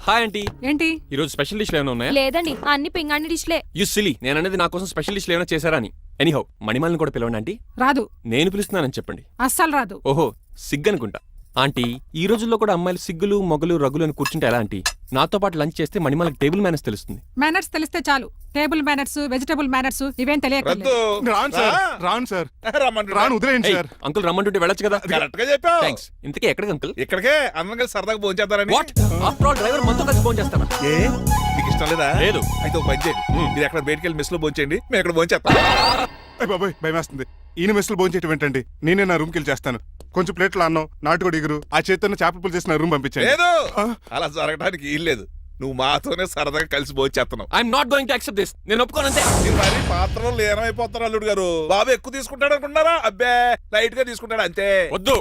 Speaker 13: Hi aunty.
Speaker 14: ఏంటి
Speaker 13: ఈ రోజు స్పెషల్ డిష్లు ఏమైనా ఉన్నాయా?
Speaker 19: లేదండి, అన్ని పింగాణి డిష్లే.
Speaker 13: యు సిలీ, నేను అనేది నా కోసం స్పెషల్ డిష్లు ఏమైనా చేశారా అని. ఎనీహౌ, మణిమాలని కూడా పిలవండి ఆంటీ.
Speaker 14: రాదు.
Speaker 13: నేను పిలుస్తున్నానని చెప్పండి.
Speaker 14: అస్సలు రాదు.
Speaker 13: ఓహో, సిగ్గనుకుంటా. ఆంటీ, ఈ రోజుల్లో కూడా అమ్మాయిలు సిగ్గులు మొగలు రగులు అని కూర్చుంటే ఎలా ఆంటీ? నాతో పాటు లంచ్ చేస్తే మణిమాలకి టేబుల్ మేనర్స్ తెలుస్తుంది.
Speaker 14: మేనర్స్ తెలిస్తే చాలు. టేబుల్ మేనర్స్, వెజిటబుల్ మేనర్స్ ఇవేం తెలియదు.
Speaker 20: రాను వదిలేయండి సార్.
Speaker 13: అంకుల్ రమ్మంటుంటే వెళ్ళొచ్చు కదా.
Speaker 15: కరెక్ట్ గా చెప్పావు.
Speaker 13: థ్యాంక్స్. ఇంతకీ ఎక్కడికి అంకుల్?
Speaker 15: ఇక్కడికే అందరం కలిసి సరదాగా భోంచేద్దారని.
Speaker 13: వాట్? ఆఫ్టర్ ఆల్ డ్రైవర్ మనతో కలిసి భోంచేస్తానా?
Speaker 15: ఏ నీకు ఇష్టం లేదా?
Speaker 13: లేదు.
Speaker 15: అయితే ఒక పని చేయండి, మీరు ఎక్కడ బయటికి వెళ్ళి మెస్ లో భోంచేయండి, మేము ఎక్కడ భోంచేస్తాం.
Speaker 20: బాబాయ్ భయం వేస్తుంది. ఈయన మెస్సులు భోంచేయటం ఏంటండి? నేనే నా రూమ్కి వెళ్ళి చేస్తాను. కొంచెం ప్లేట్లు అన్నం, నాటుకోడి ఇగురు, ఆ చేతితో చేపల పులుసు చేసిన రూమ్ పంపించండి.
Speaker 15: లేదు, అలా జరగడానికి ఏం లేదు. నువ్వు మాతోనే సరదాగా కలిసి భోంచేస్తున్నావు.
Speaker 13: I'm not going to accept this. నేను ఒప్పుకోనంతే.
Speaker 15: మీరు మరి పాత్రలో లీనమైపోతారు అల్లుడు గారు. బాబు ఎక్కువ తీసుకుంటాడు అనుకుంటారా? అబ్బే, లైట్ గా తీసుకుంటాడు అంతే.
Speaker 13: వద్దు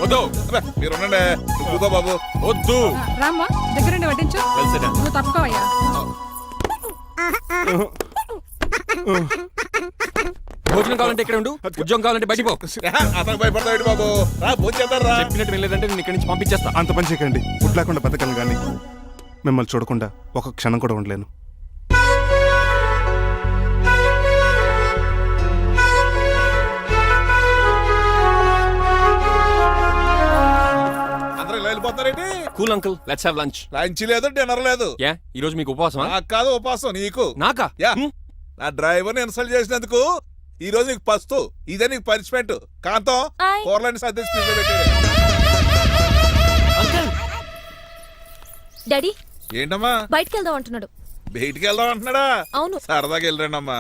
Speaker 15: వద్దు, మీరు ఉండండి. కూకో బాబు.
Speaker 13: వద్దు.
Speaker 14: రామ్మా, దగ్గరుండి వడ్డించు. నువ్వు తప్పుకోవయ్యా.
Speaker 13: భోజనం కావాలంటే ఇక్కడ ఉండు, ఉద్యోగం కావాలంటే బయటికి పో.
Speaker 15: అతను భయపడతాడు బాబు. రా భోంచేద్దారా.
Speaker 13: చెప్పినట్టు వెళ్ళలేదంటే నేను ఇక్కడి నుంచి పంపించేస్తా.
Speaker 20: అంత పని చేయకండి. ఫుడ్ లేకుండా బతకను కానీ మిమ్మల్ని చూడకుండా ఒక క్షణం కూడా ఉండలేను.
Speaker 15: అందరూ ఇలా వెళ్ళిపోతారేంటి?
Speaker 13: Cool uncle, let's have lunch.
Speaker 15: Lunch లేదు, డిన్నర్ లేదు.
Speaker 13: యా, ఈ రోజు మీకు ఉపవాసమా?
Speaker 15: నాకు కాదు ఉపవాసం, నీకు.
Speaker 13: నాకా?
Speaker 15: యా, నా డ్రైవర్ని ఇన్సల్ట్ చేసినందుకు ఈ రోజు నీకు పస్తు, ఇదే నీకు పనిష్మెంట్. కాంతం కూరలని సర్దేసి ఫ్రిడ్జ్లో పెట్టేది.
Speaker 19: డాడీ
Speaker 15: ఏంటమ్మా
Speaker 19: బయటికి వెళ్దాం అంటున్నాడు.
Speaker 15: బయటికి వెళ్దాం అంటున్నాడా?
Speaker 19: అవును.
Speaker 15: సరదాగా వెళ్ళరండమ్మా.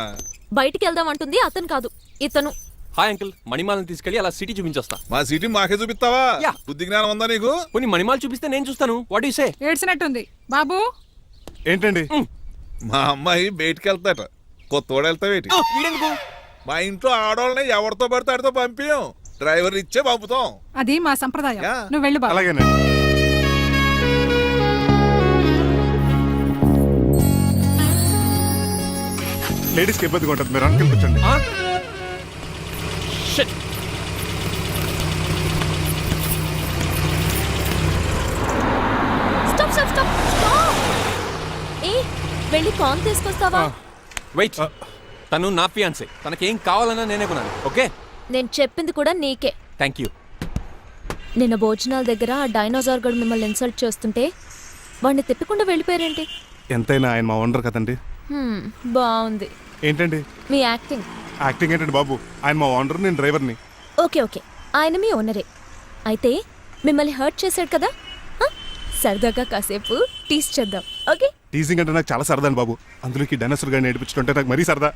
Speaker 19: బయటికి వెళ్దాం అంటుంది అతను కాదు, ఇతను.
Speaker 13: హాయ్ అంకుల్, మణిమాలను తీసుకెళ్ళి అలా సిటీ చూపించొస్తా.
Speaker 15: మా సిటీ మాకే చూపిస్తావా? బుద్ధి జ్ఞానం ఉందా నీకు?
Speaker 13: కొన్ని మణిమాలు చూపిస్తే నేను చూస్తాను. What you say?
Speaker 14: ఏడ్చినట్టుంది బాబు.
Speaker 20: ఏంటండి?
Speaker 15: మా అమ్మాయి బయటికి వెళ్తాట. కొత్తోడు వెళ్తావేటి? మా ఇంట్లో ఆడవాళ్ళని ఎవరితో పడితే ఆడితో పంపించం, డ్రైవర్ ఇచ్చే పంపుతాం.
Speaker 14: అది మా సంప్రదాయం. నువ్వు వెళ్ళు బాబు.
Speaker 20: అలాగేనండి. లేడీస్కి ఇబ్బందిగా ఉంటుంది, మీరు అంకెల్ కూర్చోండి.
Speaker 19: Stop stop stop stop. ఏ వెళ్ళి కాన్ తీసుకొస్తావా?
Speaker 13: వెయిట్, తను నా ఫియాన్సే. తనకేం కావాలన్నా నేనే కొనాలి. ఓకే,
Speaker 19: నేను చెప్పింది కూడా నీకే.
Speaker 13: Thank you.
Speaker 19: నిన్న భోజనాల దగ్గర ఆ డైనోసార్ గడు మిమ్మల్ని ఇన్సల్ట్ చేస్తుంటే వాడిని తిప్పకుండా వెళ్ళిపోయారేంటి?
Speaker 20: ఎంతైనా ఆయన మా ఓనర్ కదండి.
Speaker 19: బాగుంది.
Speaker 20: ఏంటండి
Speaker 19: మీ యాక్టింగ్?
Speaker 20: యాక్టింగ్ ఏంటండి బాబు, ఆయన మా ఓనర్, నేను డ్రైవర్ని.
Speaker 19: ఓకే ఓకే, ఆయన మీ ఓనరే. అయితే మిమ్మల్ని హర్ట్ చేశాడు కదా, సరదాగా కాసేపు టీస్ చేద్దాం. ఓకే?
Speaker 20: టీజింగ్ అంటే నాకు చాలా సరదా అండి బాబు, అందులోకి డైనోసార్ గారిని ఏడిపించుకుంటే నాకు మరీ సరదా.